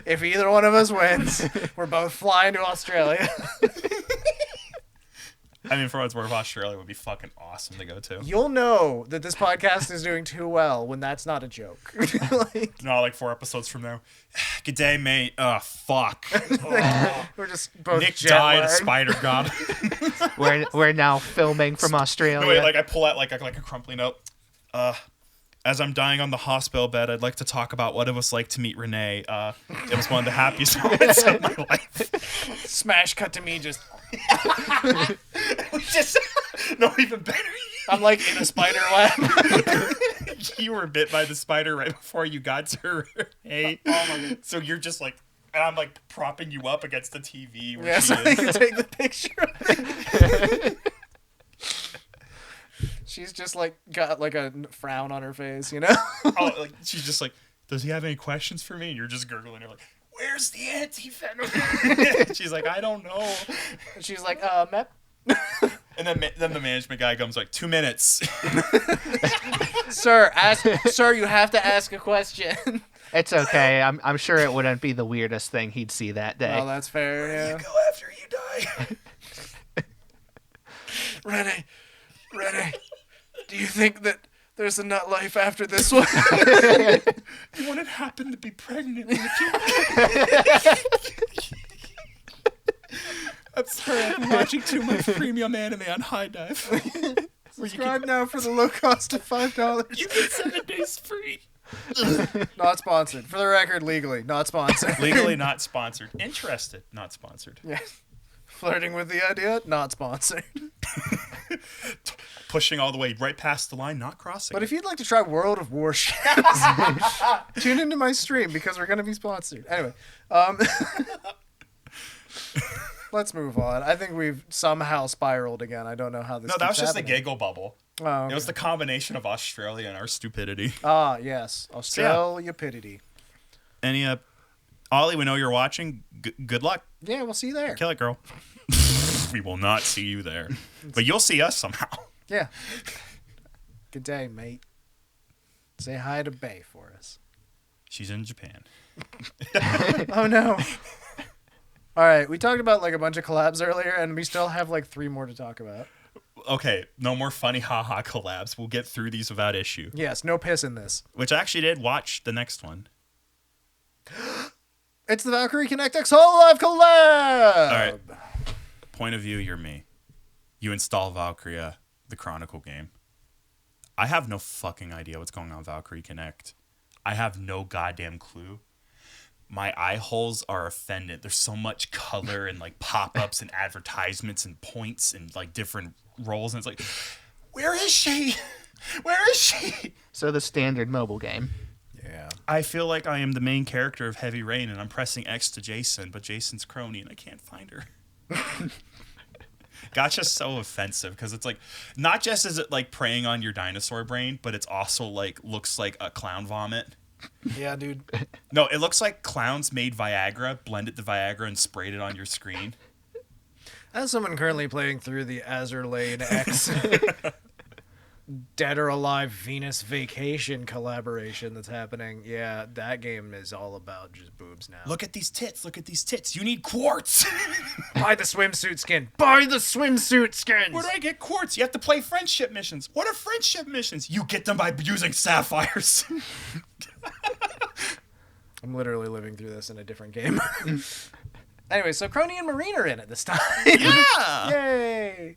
If either one of us wins, we're both flying to Australia. I mean, for what's worth, Australia would be fucking awesome to go to. You'll know that this podcast is doing too well when that's not a joke. No, 4 episodes from now. Good day, mate. Fuck. We're just both Nick jet died, lagged. Spider God. We're now filming from Australia. No, wait, I pull out like a crumply note. As I'm dying on the hospital bed, I'd like to talk about what it was like to meet Reine. It was one of the happiest moments of my life. Smash cut to me just... No, even better. I'm like in a spider web. You were bit by the spider right before you got to her. Hey. Oh my God. So you're just like And I'm like propping you up against the TV. Where Yeah, she so is. they can take the picture. She's just like got like a frown on her face, you know? Oh, like she's just like, does he have any questions for me? And you're just gurgling. You're like, where's the anti-venom? She's like, I don't know. And she's like, Mep. And then the management guy comes like, 2 minutes. Sir, you have to ask a question. It's okay. I'm sure it wouldn't be the weirdest thing he'd see that day. Oh, that's fair, yeah. Go after you die. Renee, do you think that there's a nut life after this one? You wouldn't happen to be pregnant with you. I'm sorry, I've been watching too much premium anime on High Dive. Subscribe now for the low cost of $5. You get 7 days free. Not sponsored. For the record, legally, not sponsored. Legally not sponsored. Interested, not sponsored. Yeah. Flirting with the idea, not sponsored. Pushing all the way right past the line, not crossing. But if you'd like to try World of Warships, tune into my stream because we're going to be sponsored. Anyway, let's move on. I think we've somehow spiraled again. I don't know how this No, that was keeps just a happening. giggle bubble. Oh, okay. It was the combination of Australia and our stupidity. Ah, yes. Australiapidity. Any, Ollie, we know you're watching. Good luck. Yeah, we'll see you there. Kill it, girl. We will not see you there. But you'll see us somehow. Yeah. Good day, mate. Say hi to Bay for us. She's in Japan. Oh, no. All right, we talked about like a bunch of collabs earlier, and we still have like 3 more to talk about. Okay, no more funny haha collabs. We'll get through these without issue. Yes, no piss in this. Which I actually did watch the next one. It's the Valkyrie Connect X Hololive collab! All right. Point of view, you're me. You install Valkyrie, the Chronicle game. I have no fucking idea what's going on Valkyrie Connect. I have no goddamn clue. My eye holes are offended. There's so much color and like pop-ups and advertisements and points and like different roles. And it's like, where is she? Where is she? So the standard mobile game. Yeah. I feel like I am the main character of Heavy Rain and I'm pressing X to Jason, but Jason's crony and I can't find her. Gotcha's so offensive because it's like, not just is it like preying on your dinosaur brain, but it's also like looks like a clown vomit. Yeah, dude. No, it looks like clowns made Viagra, blended the Viagra, and sprayed it on your screen. As someone currently playing through the Azur Lane X Dead or Alive Venus Vacation collaboration that's happening, yeah, that game is all about just boobs now. Look at these tits. Look at these tits. You need quartz. Buy the swimsuit skin. Buy the swimsuit skins. Where do I get quartz? You have to play friendship missions. What are friendship missions? You get them by using sapphires. I'm literally living through this in a different game. Anyway, so Crony and Marine are in it this time. Yeah. Yay!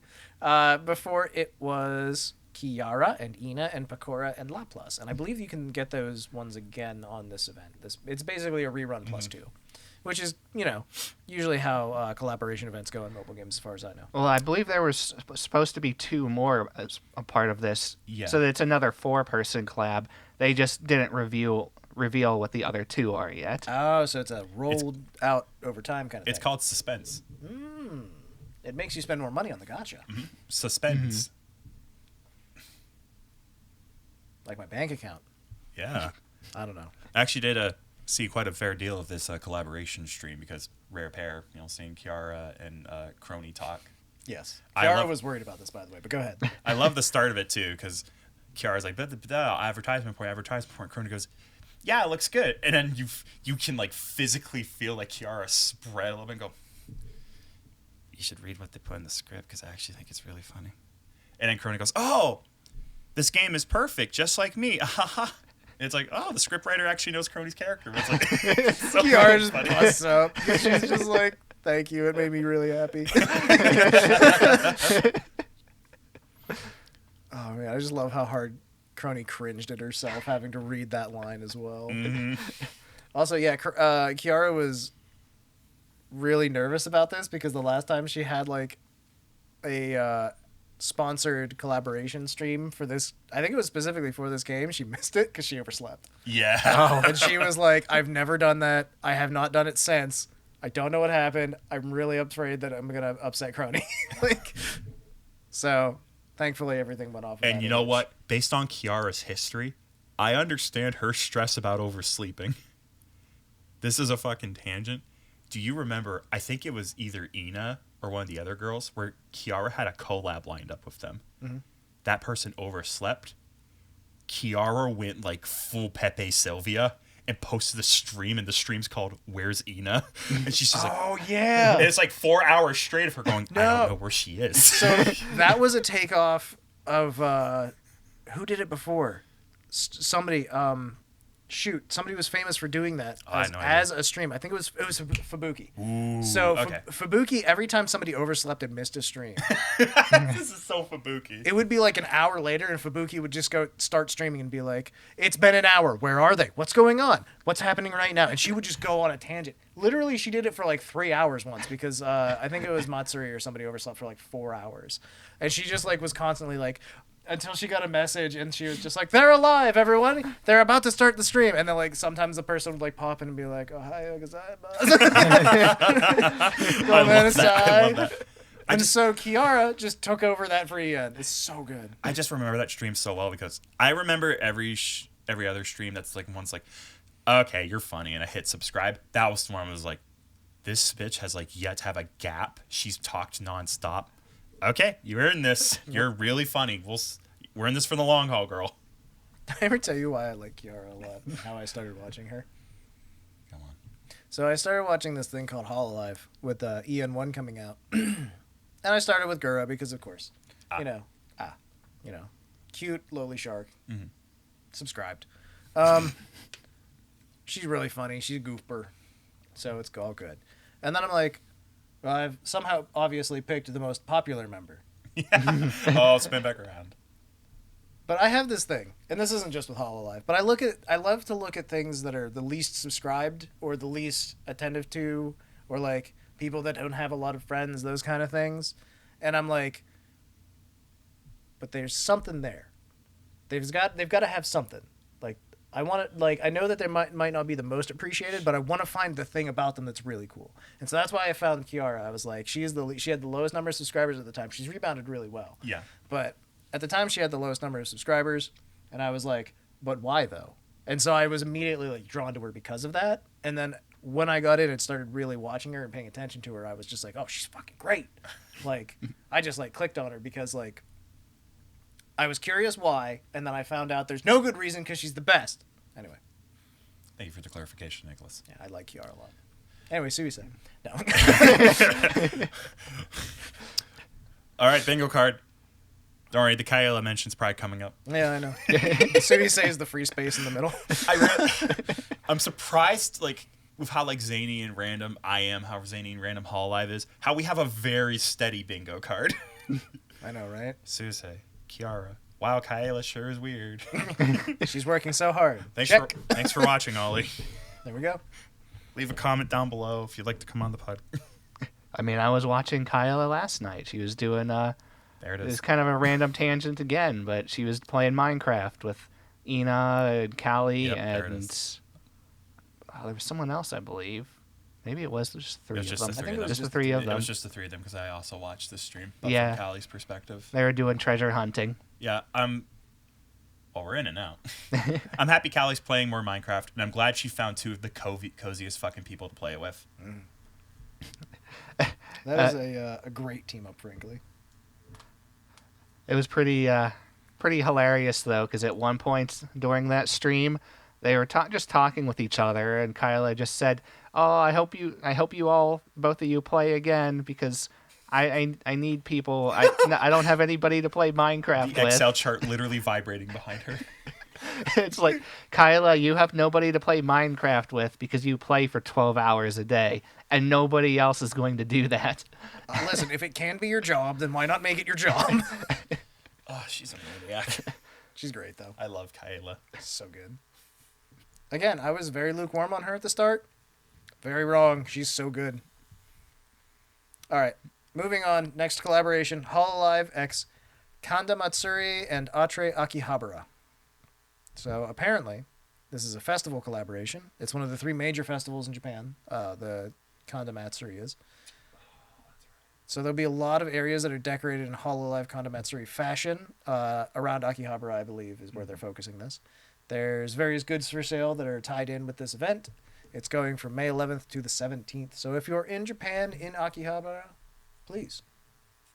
Before it was Kiara and Ina and Pakora and Laplace. And I believe you can get those ones again on this event. It's basically a rerun plus 2. Which is, you know, usually how collaboration events go in mobile games as far as I know. Well, I believe there was supposed to be 2 more as a part of this. Yeah. So it's another 4-person collab. They just didn't reveal what the other 2 are yet. Oh, so it's a rolled out over time kind of It's thing. called suspense. It makes you spend more money on the gacha. Suspense. Like my bank account. Yeah. I don't know. I actually did see quite a fair deal of this collaboration stream because rare pair, you know, seeing Kiara and Crony talk. Yes. I Kiara love- was worried about this, by the way, but go ahead. I love the start of it too because Kiara's like, advertisement point. Crony goes, yeah, it looks good. And then you can like physically feel like Kiara spread a little bit and go, you should read what they put in the script because I actually think it's really funny. And then Crony goes, oh, this game is perfect, just like me. And it's like, oh, the scriptwriter actually knows Crony's character. But it's like, it's so Kiara just funny. busts up. She's just like, thank you. It made me really happy. Oh, man. I just love how hard Crony cringed at herself having to read that line as well. Also, yeah, Kiara was really nervous about this because the last time she had like a sponsored collaboration stream for this. I think it was specifically for this game. She missed it because she overslept. Yeah. And she was like, I've never done that. I have not done it since. I don't know what happened. I'm really afraid that I'm going to upset Crony. So thankfully everything went off. And you know what? Based on Kiara's history, I understand her stress about oversleeping. This is a fucking tangent. Do you remember, I think it was either Ina or one of the other girls, where Kiara had a collab lined up with them. Mm-hmm. That person overslept. Kiara went like full Pepe Sylvia and posted the stream, and the stream's called Where's Ina? And she's just like, oh, yeah. And it's like 4 hours straight of her going, I don't know where she is. So that was a takeoff of, who did it before? Somebody was famous for doing that as a stream. I think it was Fubuki. Ooh, so okay. Fubuki, every time somebody overslept and missed a stream, this is so Fubuki. it would be like an hour later, and Fubuki would just go start streaming and be like, "It's been an hour. Where are they? What's going on? What's happening right now?" And she would just go on a tangent. Literally, she did it for like 3 hours once because I think it was Matsuri or somebody overslept for like 4 hours, and she just like was constantly like. Until she got a message and she was just like, "They're alive, everyone! They're about to start the stream." And then like sometimes the person would like pop in and be like, "Oh hi, I love that. So Kiara just took over that for Ian. It's so good. I just remember that stream so well because I remember every other stream that's like one's like, okay, you're funny, and I hit subscribe. That was the one I was like, this bitch has like yet to have a gap. She's talked nonstop. Okay, you're in this. You're really funny. We're in this for the long haul, girl. Did I ever tell you why I like Kiara a lot? How I started watching her? Come on. So I started watching this thing called Hololive with EN1 coming out. And I started with Gura because, of course, cute, lowly shark. Mm-hmm. Subscribed. She's really funny. She's a goofer. So it's all good. And then I'm like, well, I've somehow obviously picked the most popular member. Yeah. Oh, spin back around. But I have this thing, and this isn't just with Hololive, but I love to look at things that are the least subscribed or the least attentive to, or like people that don't have a lot of friends, those kind of things. And I'm like, but there's something there. They've got to have something. Like I know that they might not be the most appreciated, but I want to find the thing about them that's really cool. And so that's why I found Kiara. I was like, she had the lowest number of subscribers at the time. She's rebounded really well. Yeah. But at the time she had the lowest number of subscribers, and I was like, but why though? And so I was immediately like drawn to her because of that. And then when I got in and started really watching her and paying attention to her, I was just like, oh, she's fucking great. Like I just like clicked on her because like I was curious why, and then I found out there's no good reason because she's the best. Anyway. Thank you for the clarification, Nicholas. Yeah, I like Kiara a lot. Anyway, Suicide. No. All right, bingo card. Don't worry, the Kaela mention's probably coming up. Yeah, I know. Suicide is the free space in the middle. I'm surprised, like, with how like zany and random I am, how zany and random Hololive is, how we have a very steady bingo card. I know, right? Suicide. Kiara. Wow, Kaela sure is weird. She's working so hard. Thanks for watching, Ollie. There we go. Leave a comment down below if you'd like to come on the pod. I mean, I was watching Kaela last night. She was doing there it is. It was kind of a random tangent again, but she was playing Minecraft with Ina and Callie and there was someone else, I believe. Maybe it was just three of them. I think it was just the three of them. It was just the three of them because I also watched this stream. But yeah. From Callie's perspective. They were doing treasure hunting. Yeah, we're in it now. I'm happy Callie's playing more Minecraft, and I'm glad she found two of the coziest fucking people to play it with. That is a great team up, frankly. It was pretty hilarious though, because at one point during that stream, they were just talking with each other, and Kaela just said, "Oh, I hope you all, both of you, play again because I need people. I don't have anybody to play Minecraft the with." Excel chart literally vibrating behind her. It's like, Kaela, you have nobody to play Minecraft with because you play for 12 hours a day, and nobody else is going to do that. Listen, if it can be your job, then why not make it your job? Oh, she's a maniac. She's great, though. I love Kaela. So good. Again, I was very lukewarm on her at the start. Very wrong. She's so good. All right. Moving on. Next collaboration. Hololive X Kanda Matsuri and Atre Akihabara. So apparently, this is a festival collaboration. It's one of the 3 major festivals in Japan. The Kanda Matsuri is. So there'll be a lot of areas that are decorated in Hololive Kanda Matsuri fashion. Around Akihabara, I believe, is where they're focusing this. There's various goods for sale that are tied in with this event. It's going from May 11th to the 17th. So if you're in Japan, in Akihabara, please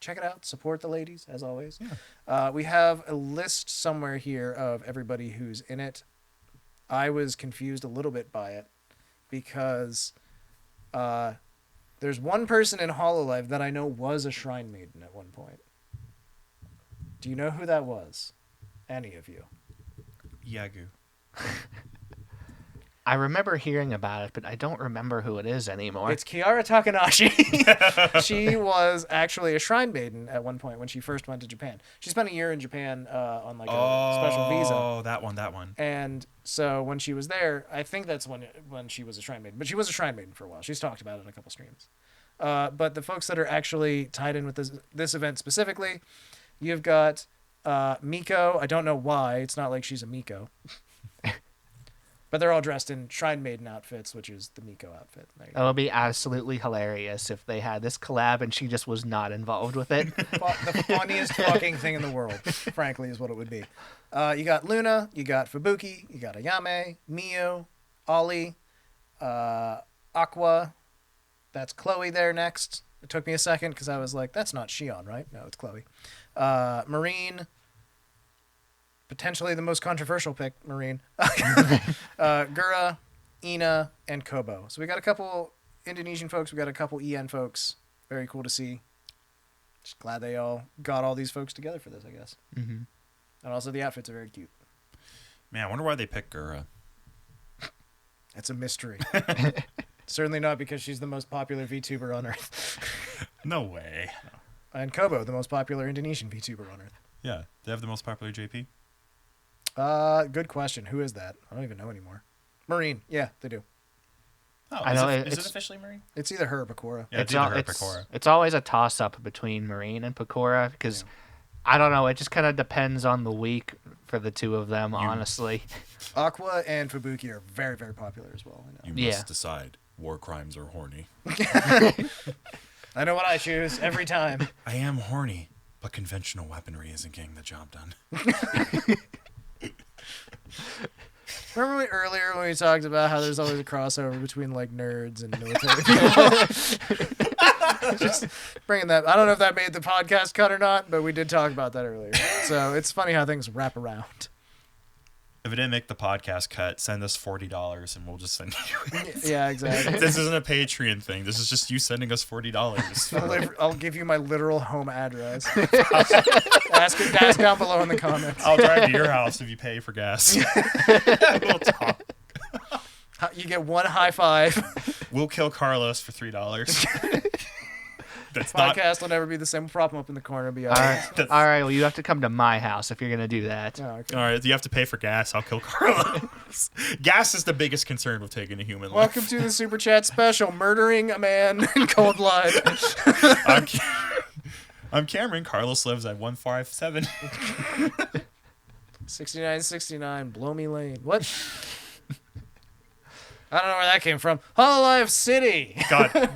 check it out. Support the ladies, as always. Yeah. We have a list somewhere here of everybody who's in it. I was confused a little bit by it because there's one person in Hololive that I know was a Shrine Maiden at one point. Do you know who that was? Any of you? Yagu. I remember hearing about it, but I don't remember who it is anymore. It's Kiara Takanashi. She was actually a Shrine Maiden at one point when she first went to Japan. She spent a year in Japan on like a special visa. Oh, that one. And so when she was there, I think that's when she was a Shrine Maiden. But she was a Shrine Maiden for a while. She's talked about it in a couple streams. But the folks that are actually tied in with this event specifically, you've got Miko. I don't know why. It's not like she's a Miko. But they're all dressed in Shrine Maiden outfits, which is the Miko outfit. It would be absolutely hilarious if they had this collab and she just was not involved with it. The funniest fucking thing in the world, frankly, is what it would be. You got Luna, you got Fubuki, you got Ayame, Miyu, Ollie, Aqua. That's Chloe there next. It took me a second because I was like, that's not Shion, right? No, it's Chloe. Marine. Potentially the most controversial pick, Marine. Gura, Ina, and Kobo. So we got a couple Indonesian folks. We got a couple EN folks. Very cool to see. Just glad they all got all these folks together for this, I guess. Mm-hmm. And also the outfits are very cute. Man, I wonder why they picked Gura. It's a mystery. Certainly not because she's the most popular VTuber on Earth. No way. And Kobo, the most popular Indonesian VTuber on Earth. Yeah, they have the most popular JP. Good question. Who is that? I don't even know anymore. Marine. Yeah, they do. Oh, I know is it officially Marine? It's either her or Pecora. Yeah, it's either her or Pecora. It's always a toss-up between Marine and Pecora because, I don't know, it just kind of depends on the week for the two of them, honestly. Aqua and Fubuki are very, very popular as well. You must decide. War crimes or horny. I know what I choose every time. I am horny, but conventional weaponry isn't getting the job done. Remember earlier when we talked about how there's always a crossover between like nerds and military people? Just bringing that. I don't know if that made the podcast cut or not, but we did talk about that earlier. So it's funny how things wrap around. If it didn't make the podcast cut, send us $40 and we'll just send you it. Yeah, exactly. This isn't a Patreon thing. This is just you sending us $40. I'll give you my literal home address. Ask down below in the comments. I'll drive to your house if you pay for gas. We'll talk. You get one high five. We'll kill Carlos for $3. That's Podcast will never be the same. We'll prop him up in the corner. Be all right. All right, well, you have to come to my house if you're going to do that. Oh, okay. All right, you have to pay for gas. I'll kill Carlos. Gas is the biggest concern with taking a human life. Welcome to the Super Chat special, murdering a man in cold blood. I'm Cameron. Carlos lives at 157. 6969, Blow Me Lane. What? I don't know where that came from. Hololive City. God,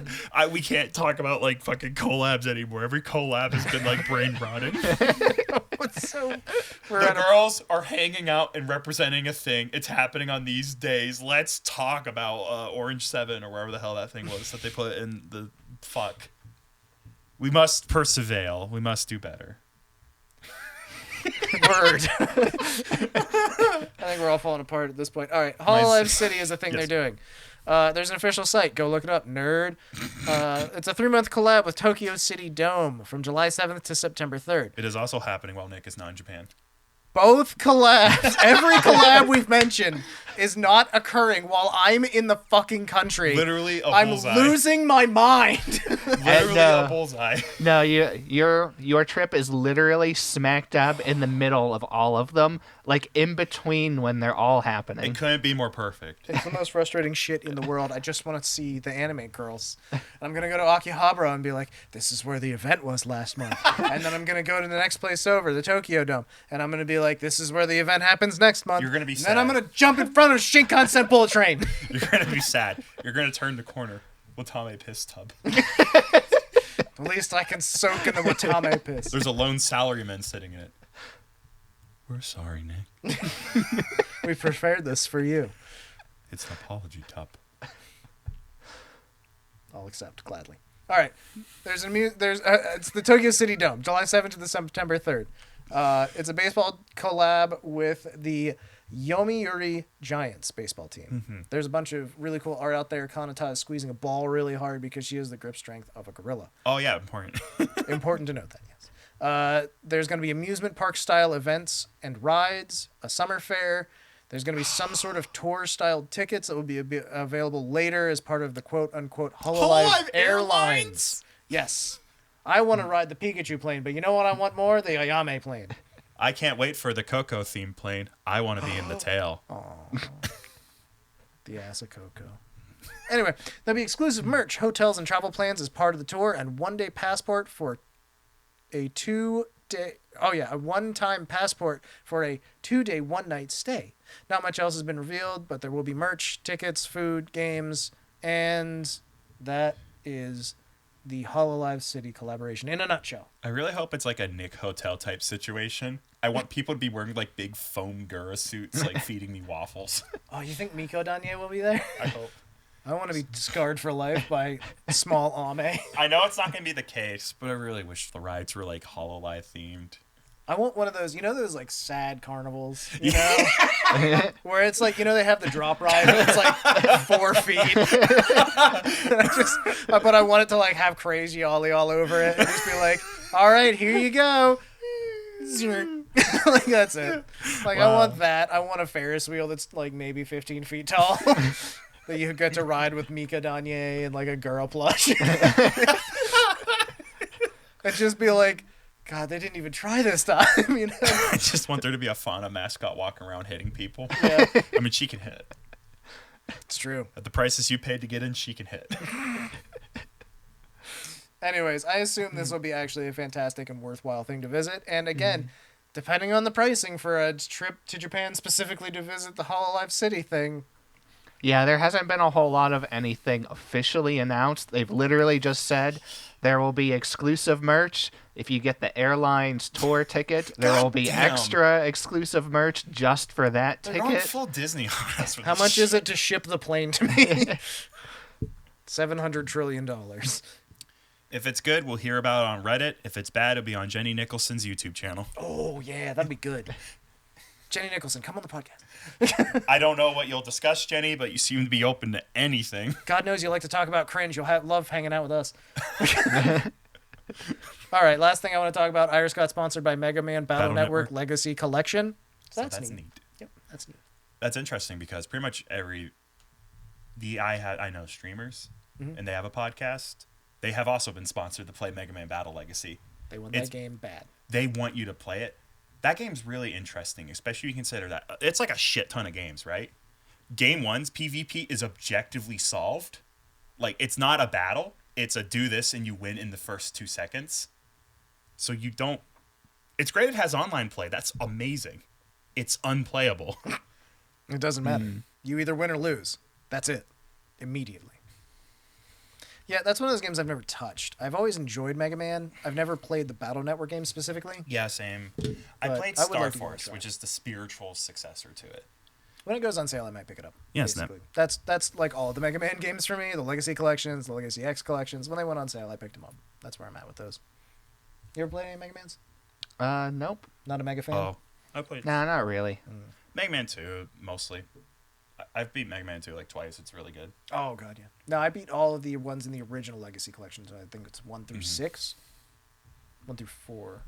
we can't talk about like fucking collabs anymore. Every collab has been like brain rotting. The girls are hanging out and representing a thing. It's happening on these days. Let's talk about Orange 7 or wherever the hell that thing was that they put in the fuck. We must persevere. We must do better. Word. I think we're all falling apart at this point. All right, Hololive City is a thing they're doing. There's an official site. Go look it up, nerd. It's a 3-month collab with Tokyo City Dome from July 7th to September 3rd. It is also happening while Nick is not in Japan. Both collabs, every collab we've mentioned is not occurring while I'm in the fucking country. Literally a I'm bullseye. losing my mind. Literally a bullseye. No, your trip is literally smack dab in the middle of all of them, like in between when they're all happening. It couldn't be more perfect. It's the most frustrating shit in the world. I just want to see the anime girls. I'm going to go to Akihabara and be like, this is where the event was last month. And then I'm going to go to the next place over, the Tokyo Dome. And I'm going to be like, this is where the event happens next month. You're going to be and sad. then I'm going to jump in front of Shinkansen bullet train. You're going to be sad. You're going to turn the corner. Watame piss tub. At least I can soak in the Watame piss. There's a lone salaryman sitting in it. We're sorry, Nick. We prepared this for you. It's an apology tub. I'll accept gladly. All right. It's the Tokyo City Dome, July 7th to the September 3rd. It's a baseball collab with the Yomiuri Giants baseball team. Mm-hmm. There's a bunch of really cool art out there. Kanata is squeezing a ball really hard because she has the grip strength of a gorilla. Oh, yeah, important. Important to note that, yes. There's going to be amusement park style events and rides, a summer fair. There's going to be some sort of tour style tickets that will be available later as part of the quote unquote Hololive Airlines. Yes. I want to ride the Pikachu plane, but you know what I want more? The Ayame plane. I can't wait for the Coco themed plane. I want to be in the tail. The ass of Coco. Anyway, there'll be exclusive merch, hotels, and travel plans as part of the tour, and one-day passport for a 2-day... Oh, yeah, a one-time passport for a 2-day, one-night stay. Not much else has been revealed, but there will be merch, tickets, food, games, and that is the Hololive City collaboration in a nutshell. I really hope it's like a Nick Hotel type situation. I want people to be wearing like big foam Gura suits, like feeding me waffles. Oh, you think Miko Danye will be there? I hope. I want to be scarred for life by small Ame. I know it's not going to be the case, but I really wish the rides were like Hololive themed. I want one of those, you know, those like sad carnivals, you know, where it's like, you know, they have the drop ride, and it's like 4 feet. But I want it to like have crazy Ollie all over it and just be like, all right, here you go. Like that's it. Like Wow. I want that. I want a Ferris wheel that's like maybe 15 feet tall that you get to ride with Mika Danye and like a girl plush. And just be like, God, they didn't even try this time. You know? I just want there to be a fauna mascot walking around hitting people. Yeah, I mean, she can hit. it's true. At the prices you paid to get in, she can hit. Anyways, I assume this will be actually a fantastic and worthwhile thing to visit. And again, depending on the pricing for a trip to Japan specifically to visit the Hololive City thing. Yeah, there hasn't been a whole lot of anything officially announced. They've literally just said there will be exclusive merch. If you get the airline's tour ticket, there will be Goddamn. extra exclusive merch just for that They're going ticket. full Disney on us with How this much is shit. it to ship the plane to me? $700 trillion. If it's good, we'll hear about it on Reddit. If it's bad, it'll be on Jenny Nicholson's YouTube channel. Oh, yeah, that'd be good. Jenny Nicholson, come on the podcast. I don't know what you'll discuss, Jenny, but you seem to be open to anything. God knows you like to talk about cringe. You'll love hanging out with us. All right, last thing I want to talk about. IRyS got sponsored by Mega Man Battle, Battle Network Network. Legacy Collection. So So that's neat. Yep, that's neat. That's interesting because pretty much I know streamers and they have a podcast. They have also been sponsored to play Mega Man Battle Legacy. They won It's- that game bad. They want you to play it. That game's really interesting, especially if you consider that it's like a shit ton of games, right? Game 1's PvP is objectively solved. Like, it's not a battle. It's a do this and you win in the first 2 seconds. So you don't... It's great it has online play. That's amazing. It's unplayable. It doesn't matter. You either win or lose. That's it. Immediately. Yeah, that's one of those games I've never touched. I've always enjoyed Mega Man. I've never played the Battle Network game specifically. Yeah, same. I But played I would Star like to give it a Force, try. which is the spiritual successor to it. When it goes on sale, I might pick it up. Yes, basically. That's like all of the Mega Man games for me. The Legacy collections, the Legacy X collections. When they went on sale, I picked them up. That's where I'm at with those. You ever played any Mega Mans? Nope. Not a Mega fan? Oh, I played Nah, not really. Mega Man 2, mostly. I've beat Mega Man 2 like twice. It's really good. Oh, God, yeah. No, I beat all of the ones in the original Legacy collections. I think it's 1 through 6. 1 through 4.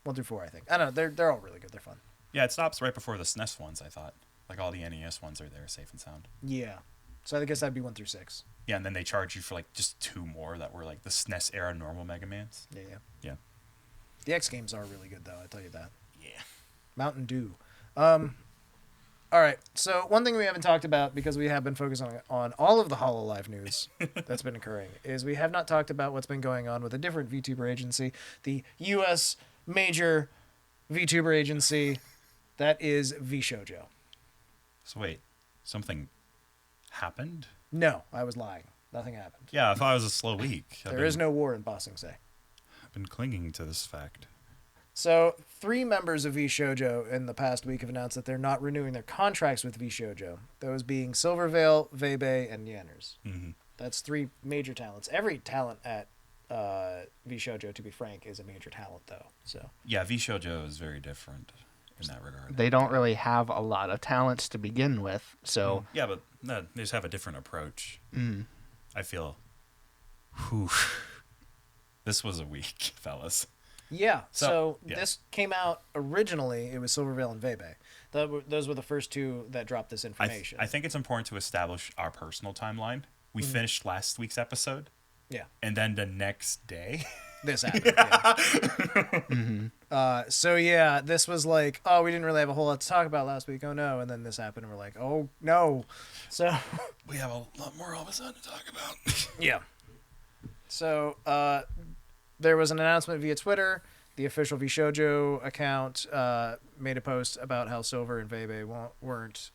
1 through 4, I think. I don't know. They're all really good. They're fun. Yeah, it stops right before the SNES ones, I thought. Like all the NES ones are there, safe and sound. Yeah. So I guess that'd be 1 through 6. Yeah, and then they charge you for like just 2 more that were like the SNES era normal Mega Mans. Yeah. Yeah. The X games are really good, though. I tell you that. Yeah. Mountain Dew. All right. So one thing we haven't talked about, because we have been focusing on all of the Hololive news that's been occurring, is we have not talked about what's been going on with a different VTuber agency, the U.S. major VTuber agency that is Vshojo. So wait, something happened? No, I was lying. Nothing happened. Yeah, I thought it was a slow week. There is no war in Ba Sing Se. I've been clinging to this fact. So 3 members of Vshojo in the past week have announced that they're not renewing their contracts with Vshojo. Those being Silvervale, Vebe, and Nyanners. Mm-hmm. That's 3 major talents. Every talent at Vshojo, to be frank, is a major talent, though. So Yeah, Vshojo is very different in that regard. They don't really have a lot of talents to begin with, so Yeah, but no, they just have a different approach. I feel. Whew. This was a week, fellas. yeah. So yeah. this came out originally. It was Silvervale and Vebe. Those were the first 2 that dropped this information. I think it's important to establish our personal timeline. We finished last week's episode, Yeah. and then the next day. This happened. Yeah. So yeah, this was like, oh, we didn't really have a whole lot to talk about last week. Oh no, and then this happened, and we're like, oh no. So We have a lot more all of a sudden to talk about. yeah. So there was an announcement via Twitter. The official Vshojo account made a post about how Silver and Vebe weren't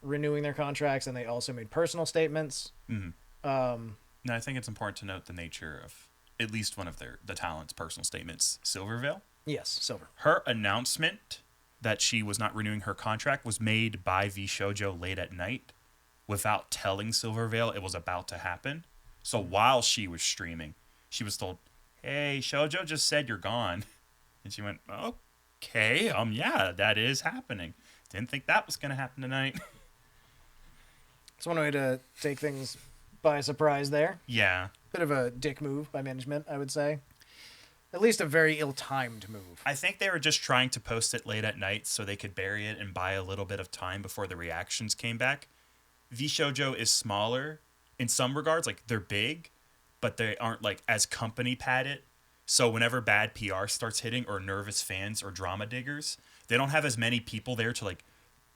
renewing their contracts, and they also made personal statements. No, I think it's important to note the nature of at least one of the talent's personal statements. Silvervale. Yes, Silver. Her announcement that she was not renewing her contract was made by Vshojo late at night without telling Silvervale it was about to happen. So while she was streaming, she was told, hey, Shoujo just said you're gone. And she went, okay, yeah, that is happening. Didn't think that was going to happen tonight. It's one way to take things by surprise there. Yeah. Bit of a dick move by management, I would say. At least a very ill-timed move. I think they were just trying to post it late at night so they could bury it and buy a little bit of time before the reactions came back. Vshojo is smaller in some regards. Like, they're big, but they aren't, like, as company padded. So whenever bad PR starts hitting, or nervous fans or drama diggers, they don't have as many people there to, like,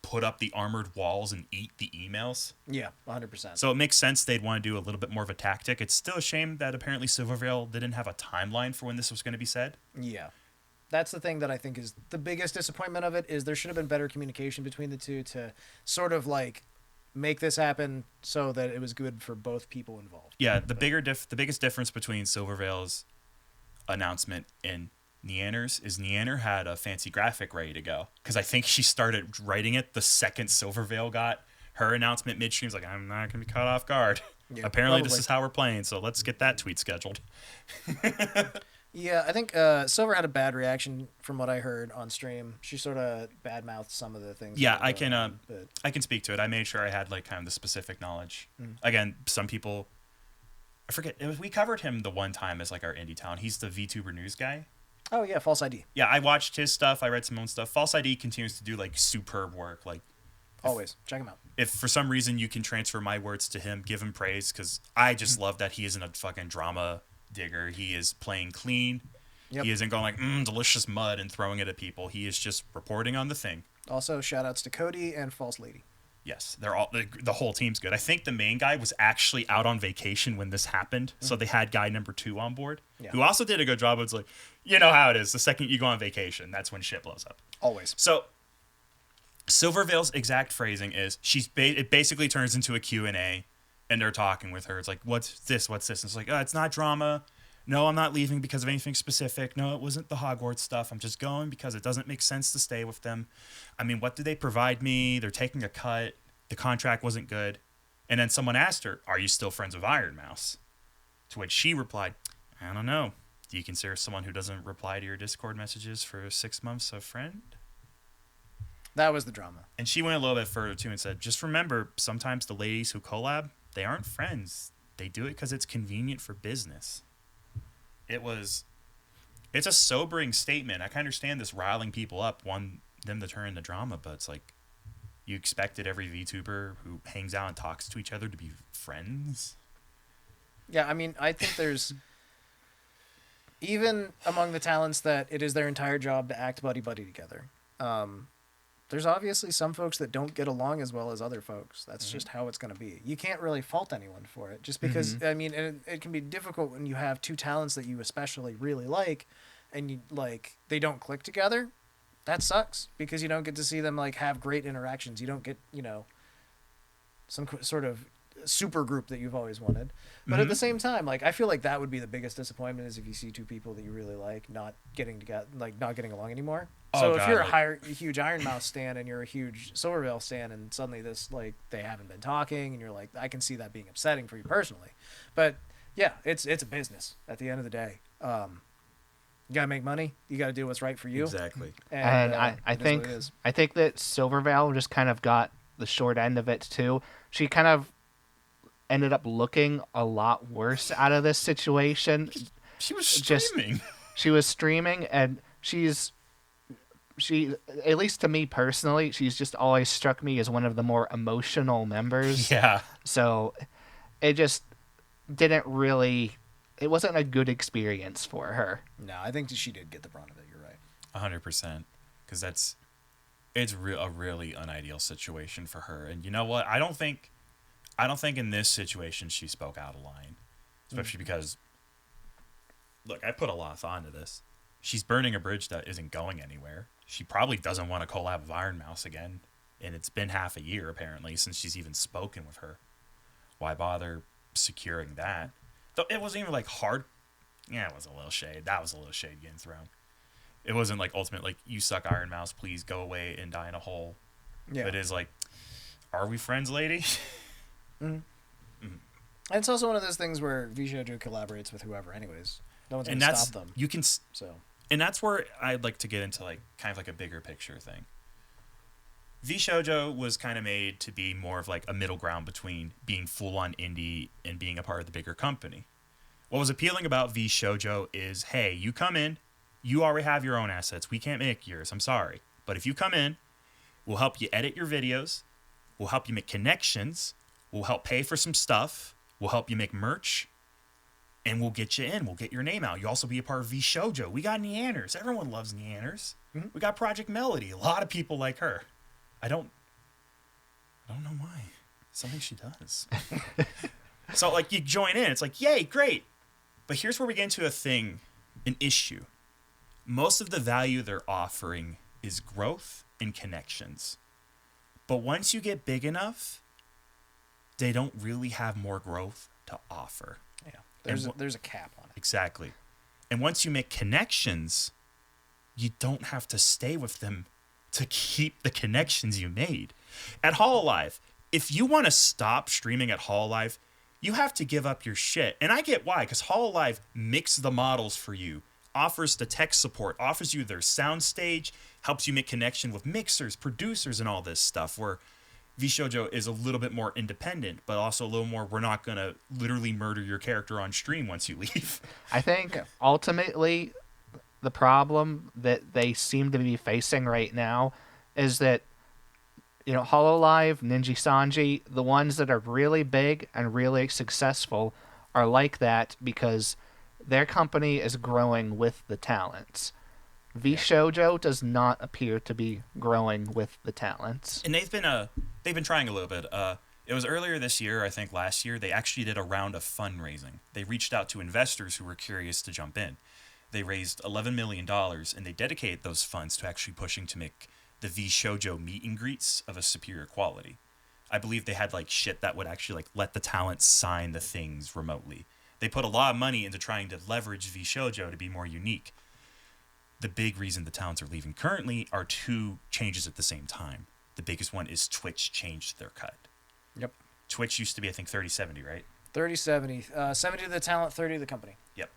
put up the armored walls and eat the emails. Yeah, 100%. So it makes sense they'd want to do a little bit more of a tactic. It's still a shame that apparently Silvervale didn't have a timeline for when this was going to be said. Yeah. That's the thing that I think is the biggest disappointment of it, is there should have been better communication between the two to sort of like make this happen so that it was good for both people involved. Yeah, the biggest difference between Silvervale's announcement and Nyanners is Nyanner had a fancy graphic ready to go, because I think she started writing it the second Silvervale got her announcement midstream. Like, I'm not going to be caught off guard. Yeah, Apparently probably. This is how we're playing, so let's get that tweet scheduled. Yeah, I think Silver had a bad reaction from what I heard on stream. She sort of badmouthed some of the things. Yeah, that were I going can on, but I can speak to it. I made sure I had like kind of the specific knowledge. Again, some people, I forget, we covered him the one time as like our indie town. He's the VTuber news guy. oh yeah, false ID. Yeah, I watched his stuff. I read some own stuff. False ID continues to do like superb work. Like, Always check him out. if for some reason you can transfer my words to him, give him praise, because I just love that he isn't a fucking drama digger. He is playing clean. Yep. He isn't going like delicious mud and throwing it at people. He is just reporting on the thing. Also, shout outs to Cody and False Lady. Yes, they're all the whole team's good. I think the main guy was actually out on vacation when this happened, so they had guy number 2 on board, Yeah. who also did a good job. It's like, you know how it is. The second you go on vacation, that's when shit blows up. Always. So Silvervale's exact phrasing is it basically turns into a Q&A, and they're talking with her. It's like, what's this? And it's like, it's not drama. No, I'm not leaving because of anything specific. No, it wasn't the Hogwarts stuff. I'm just going because it doesn't make sense to stay with them. I mean, what do they provide me? They're taking a cut. The contract wasn't good. And then someone asked her, are you still friends with Iron Mouse? To which she replied, I don't know. Do you consider someone who doesn't reply to your Discord messages for 6 months a friend? That was the drama. And she went a little bit further too and said, just remember, sometimes the ladies who collab, they aren't friends. They do it because it's convenient for business. It was it's a sobering statement. I can understand this riling people up, want them to turn into drama, but it's like you expected every VTuber who hangs out and talks to each other to be friends. Yeah, I mean, I think there's even among the talents that it is their entire job to act buddy-buddy together. There's obviously some folks that don't get along as well as other folks. That's just how it's going to be. You can't really fault anyone for it. Just because, I mean, it can be difficult when you have two talents that you especially really like and you like they don't click together. That sucks because you don't get to see them like have great interactions. You don't get, you know, some sort of super group that you've always wanted. But at the same time, like I feel like that would be the biggest disappointment is if you see two people that you really like not getting together, like not getting along anymore. So if you're a huge Iron Mouse stan and you're a huge Silverveil stan and suddenly this like they haven't been talking and you're like I can see that being upsetting for you personally. But yeah, it's a business at the end of the day. You gotta make money. You gotta do what's right for you. Exactly. And I think that Silverveil just kind of got the short end of it too. She kind of ended up looking a lot worse out of this situation. She was streaming. She was streaming, and she, at least to me personally, she's just always struck me as one of the more emotional members. Yeah. So it just didn't really. It wasn't a good experience for her. No, I think she did get the brunt of it. You're right. 100%. Because it's a really unideal situation for her. And you know what? I don't think in this situation she spoke out of line. Especially because, look, I put a lot of thought into this. She's burning a bridge that isn't going anywhere. She probably doesn't want to collab with Iron Mouse again. And it's been half a year, apparently, since she's even spoken with her. Why bother securing that? Though it wasn't even, like, hard. Yeah, it was a little shade. That was a little shade getting thrown. It wasn't, like, ultimate, like, you suck, Iron Mouse, please go away and die in a hole. Yeah. It is, like, are we friends, lady? And it's also one of those things where Vshojo collaborates with whoever anyways. No one's going to stop them. You can... So... And that's where I'd like to get into, like, kind of like a bigger picture thing. Vshojo was kind of made to be more of, like, a middle ground between being full-on indie and being a part of the bigger company. What was appealing about Vshojo is, hey, you come in, you already have your own assets. We can't make yours. I'm sorry. But if you come in, we'll help you edit your videos. We'll help you make connections. We'll help pay for some stuff. We'll help you make merch. And we'll get you in. We'll get your name out. You'll also be a part of Vshojo. We got Nyanners. Everyone loves Nyanners. We got Project Melody. A lot of people like her. I don't know why. Something she does. So, like, you join in. It's like, yay, great. But here's where we get into an issue. Most of the value they're offering is growth and connections. But once you get big enough, they don't really have more growth to offer. Yeah. There's a cap on it. Exactly. And once you make connections, you don't have to stay with them to keep the connections you made. At Hololive, if you want to stop streaming at Hololive, you have to give up your shit. And I get why, because Hololive makes the models for you, offers the tech support, offers you their soundstage, helps you make connection with mixers, producers, and all this stuff, where Vshojo is a little bit more independent, but also a little more, we're not going to literally murder your character on stream once you leave. I think ultimately the problem that they seem to be facing right now is that, you know, Hololive, Ninja Sanji, the ones that are really big and really successful are like that because their company is growing with the talents. Vshojo does not appear to be growing with the talents. And they've been trying a little bit. It was earlier this year, I think last year, they actually did a round of fundraising. They reached out to investors who were curious to jump in. They raised $11 million, and they dedicated those funds to actually pushing to make the Vshojo meet and greets of a superior quality. I believe they had like shit that would actually like let the talent sign the things remotely. They put a lot of money into trying to leverage Vshojo to be more unique. The big reason the talents are leaving currently are two changes at the same time. The biggest one is Twitch changed their cut. Yep. Twitch used to be, I think, 30-70, right? 30-70. 70 to the talent, 30 to the company. Yep.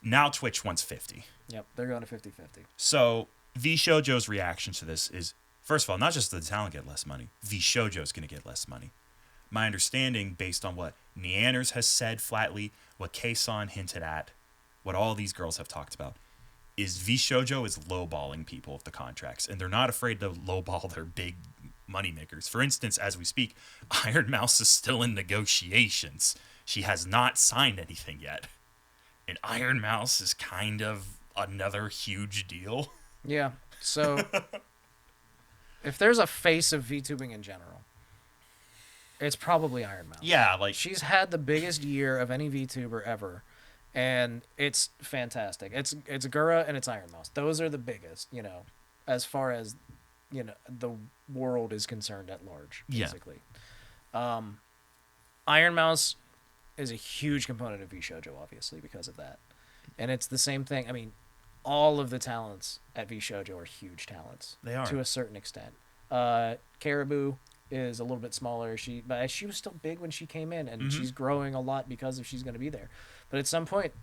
Now Twitch wants 50. Yep, they're going to 50-50. So Vshojo's reaction to this is, first of all, not just the talent get less money, Vshojo's going to get less money. My understanding, based on what Nyanners has said flatly, what Kason hinted at, what all these girls have talked about, is Vshojo is lowballing people with the contracts, and they're not afraid to lowball their big moneymakers. For instance, as we speak, Iron Mouse is still in negotiations. She has not signed anything yet. And Iron Mouse is kind of another huge deal. Yeah. So if there's a face of VTubing in general, it's probably Iron Mouse. Yeah, like She's had the biggest year of any VTuber ever, and it's fantastic. It's Gura and it's Iron Mouse. Those are the biggest, as far as the world is concerned at large, basically. Yeah. Iron Mouse is a huge component of Vshojo, obviously, because of that. And it's the same thing. I mean, all of the talents at Vshojo are huge talents. They are. To a certain extent. Caribou is a little bit smaller. But she was still big when she came in, and she's growing a lot because she's going to be there. But at some point,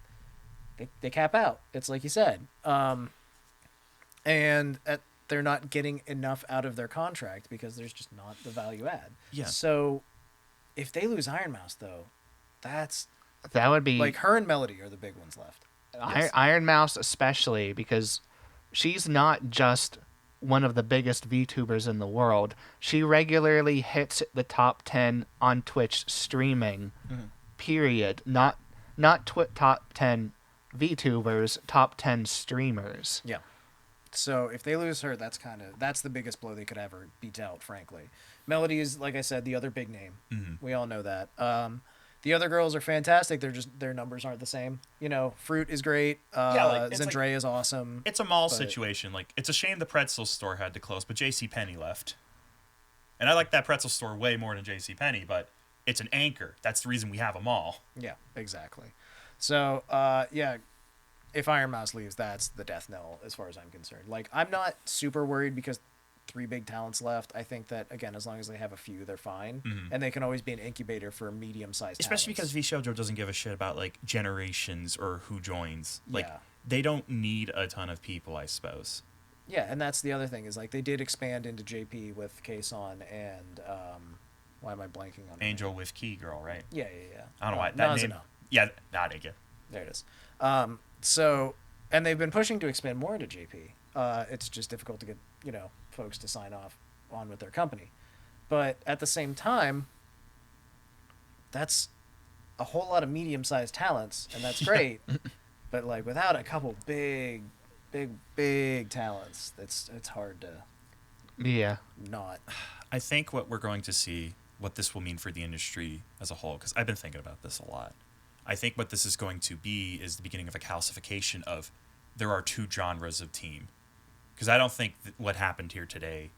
they cap out. It's like you said. They're not getting enough out of their contract because there's just not the value add. Yeah. So if they lose Iron Mouse, though, that would be like her and Melody are the big ones left. Yes. Iron Mouse especially, because she's not just one of the biggest VTubers in the world. She regularly hits the top 10 on Twitch streaming. Period. Not top 10 VTubers, top 10 streamers. Yeah. So if they lose her, that's the biggest blow they could ever be dealt, frankly. Melody is, like I said, the other big name. We all know that. The other girls are fantastic. Their numbers aren't the same. Fruit is great. Zendrea is awesome. It's a mall situation. Like, it's a shame the pretzel store had to close, but JCPenney left. And I like that pretzel store way more than JCPenney, but it's an anchor. That's the reason we have a mall. Yeah, exactly. So, if Iron Mouse leaves, that's the death knell as far as I'm concerned. Like, I'm not super worried because 3 big talents left. I think that, again, as long as they have a few, they're fine. And they can always be an incubator for medium-sized Especially talents. because Vshojo doesn't give a shit about, like, generations or who joins. Like, Yeah. they don't need a ton of people, I suppose. Yeah, and that's the other thing is, like, they did expand into JP with Kason and, why am I blanking on Angel with Key Girl, right? Yeah. I don't know why. That name. Yeah, that again. There it is. So, and they've been pushing to expand more into JP. It's just difficult to get, folks to sign off on with their company. But at the same time, that's a whole lot of medium-sized talents, and that's great. But, like, without a couple big talents, it's hard to not. I think what we're going to see, what this will mean for the industry as a whole, because I've been thinking about this a lot. I think what this is going to be is the beginning of a calcification of there are 2 genres of team. Because I don't think that what happened here today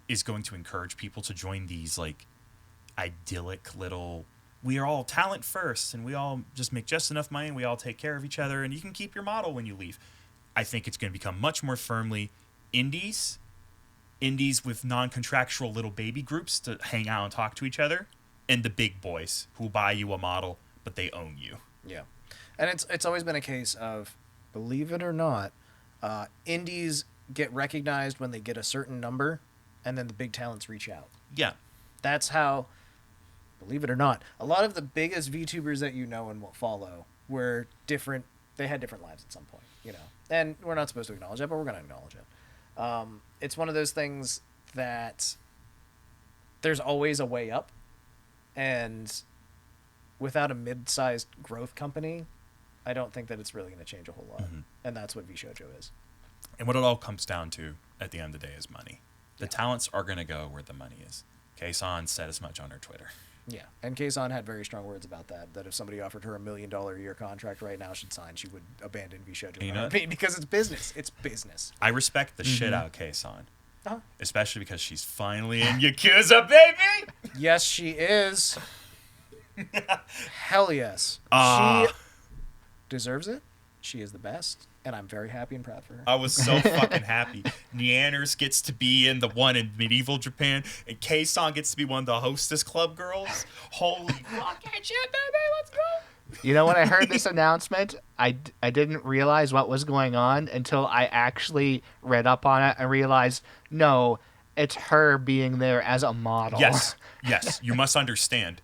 is going to encourage people to join these, like, idyllic little, we are all talent first and we all just make just enough money and we all take care of each other and you can keep your model when you leave. I think it's going to become much more firmly indies with non-contractual little baby groups to hang out and talk to each other, and the big boys who buy you a model but they own you. Yeah. And it's always been a case of, believe it or not, indies get recognized when they get a certain number, and then the big talents reach out. Yeah. That's how, believe it or not, a lot of the biggest VTubers that you know and will follow were different. They had different lives at some point, And we're not supposed to acknowledge it, but we're going to acknowledge it. It's one of those things that there's always a way up, and without a mid-sized growth company, I don't think that it's really going to change a whole lot. And that's what Vshojo is. And what it all comes down to at the end of the day is money. The talents are going to go where the money is. Kason said as much on her Twitter. Yeah, and Kason had very strong words about that if somebody offered her $1 million a year contract right now she'd sign, she would abandon Vshojo because it's business. It's business. I respect the shit out of Kason. Uh-huh. Especially because she's finally in Yakuza, baby! Yes, she is. Hell yes. She deserves it. She is the best, and I'm very happy and proud for her. I was so fucking happy. Nyanners gets to be in the one in medieval Japan, and Kason gets to be one of the hostess club girls. Holy fucking shit, baby! Let's go! When I heard this announcement, I didn't realize what was going on until I actually read up on it and realized, no, it's her being there as a model. Yes, you must understand.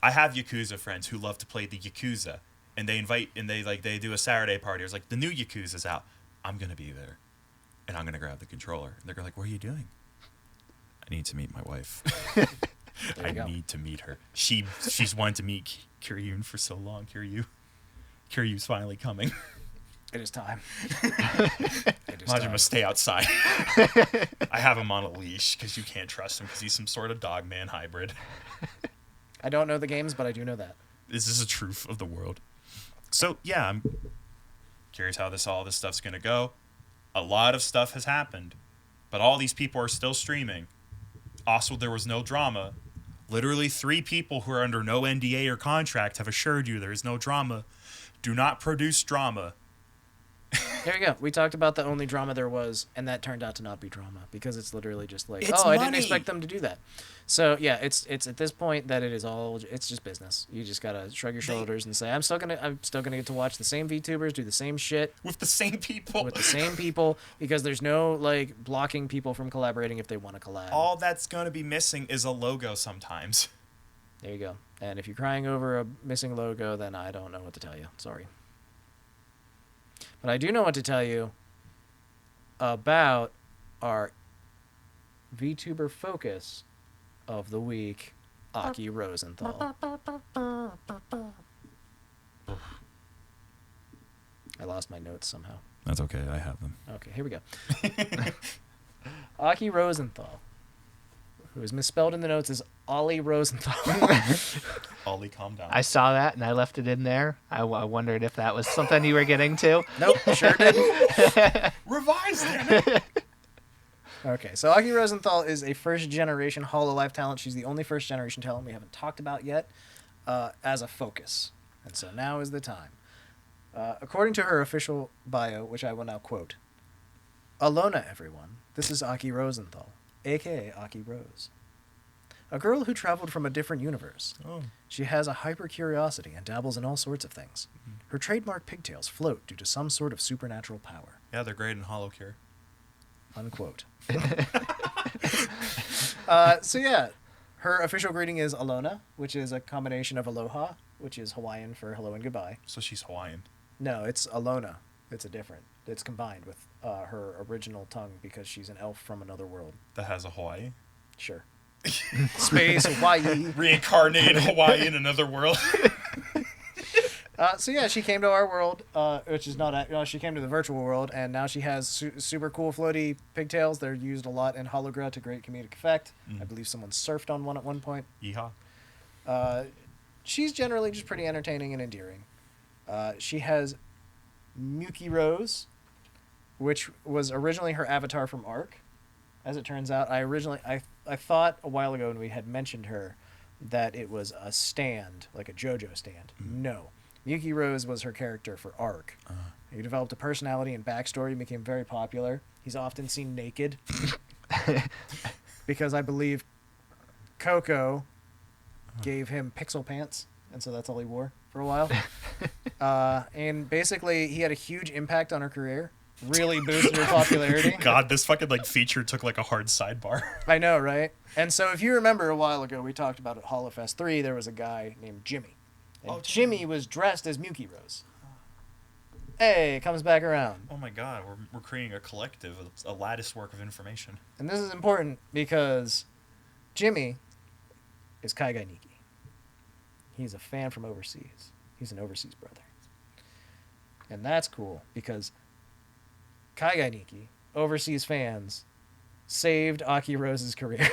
I have Yakuza friends who love to play the Yakuza, and they invite, and they do a Saturday party. It's like, the new Yakuza's out. I'm going to be there. And I'm going to grab the controller. And they're like, what are you doing? I need to meet my wife. I need to meet her. She's wanted to meet Kiryun for so long. Kiryu's finally coming. It is time. Majima must stay outside. I have him on a leash because you can't trust him because he's some sort of dog man hybrid. I don't know the games, but I do know that. This is a truth of the world. So yeah, I'm curious how all this stuff's gonna go. A lot of stuff has happened, but all these people are still streaming. Also, there was no drama. Literally 3 people who are under no NDA or contract have assured you there is no drama. Do not produce drama. There you go. We talked about the only drama there was, and that turned out to not be drama because it's literally just like, It's I didn't money. expect them to do that. So yeah, it's at this point that it's just business. You just gotta shrug your shoulders and say, I'm still gonna get to watch the same VTubers do the same shit With the same people. because there's no like blocking people from collaborating if they want to collab. All that's going to be missing is a logo sometimes. There you go. And if you're crying over a missing logo, then I don't know what to tell you. Sorry. But I do know what to tell you about our VTuber focus of the week, Aki Rosenthal. I lost my notes somehow. That's okay. I have them. Okay, here we go. Aki Rosenthal, who is misspelled in the notes as Ollie Rosenthal. Ollie, calm down. I saw that and I left it in there. I wondered if that was something you were getting to. Nope, sure didn't. Revise it. Okay, so Aki Rosenthal is a first-generation Hololive talent. She's the only first-generation talent we haven't talked about yet as a focus. And so now is the time. According to her official bio, which I will now quote, Alona, everyone. This is Aki Rosenthal, a.k.a. Aki Rose. A girl who traveled from a different universe. Oh. She has a hyper-curiosity and dabbles in all sorts of things. Her trademark pigtails float due to some sort of supernatural power. Yeah, they're great in HoloCure. Unquote. So yeah, her official greeting is Alona, which is a combination of aloha, which is Hawaiian for hello and goodbye. So she's Hawaiian. No, it's Alona. It's combined with her original tongue because she's an elf from another world. That has a Hawaii. Sure. Space, Hawaii. Reincarnated Hawaii in another world. So yeah, she came to our world, which is not. She came to the virtual world, and now she has super cool floaty pigtails. They're used a lot in Hologra to great comedic effect. I believe someone surfed on one at one point. Yeehaw. She's generally just pretty entertaining and endearing. She has Muki Rose, which was originally her avatar from ARC. As it turns out, I thought a while ago when we had mentioned her that it was a stand, like a JoJo stand. No. Muki Rose was her character for ARC. He developed a personality and backstory and became very popular. He's often seen naked because I believe Coco gave him pixel pants, and so that's all he wore for a while. And basically, he had a huge impact on her career. Really boosted her popularity. God, this fucking feature took a hard sidebar. I know, right? And so if you remember a while ago, we talked about at HoloFest 3, there was a guy named Jimmy. And Jimmy was dressed as Muki Rose. Hey, it comes back around. Oh my God, we're creating a collective, a lattice work of information. And this is important because Jimmy is Kaigai Niki. He's a fan from overseas. He's an overseas brother. And that's cool because Kaigai Niki, overseas fans, saved Aki Rose's career.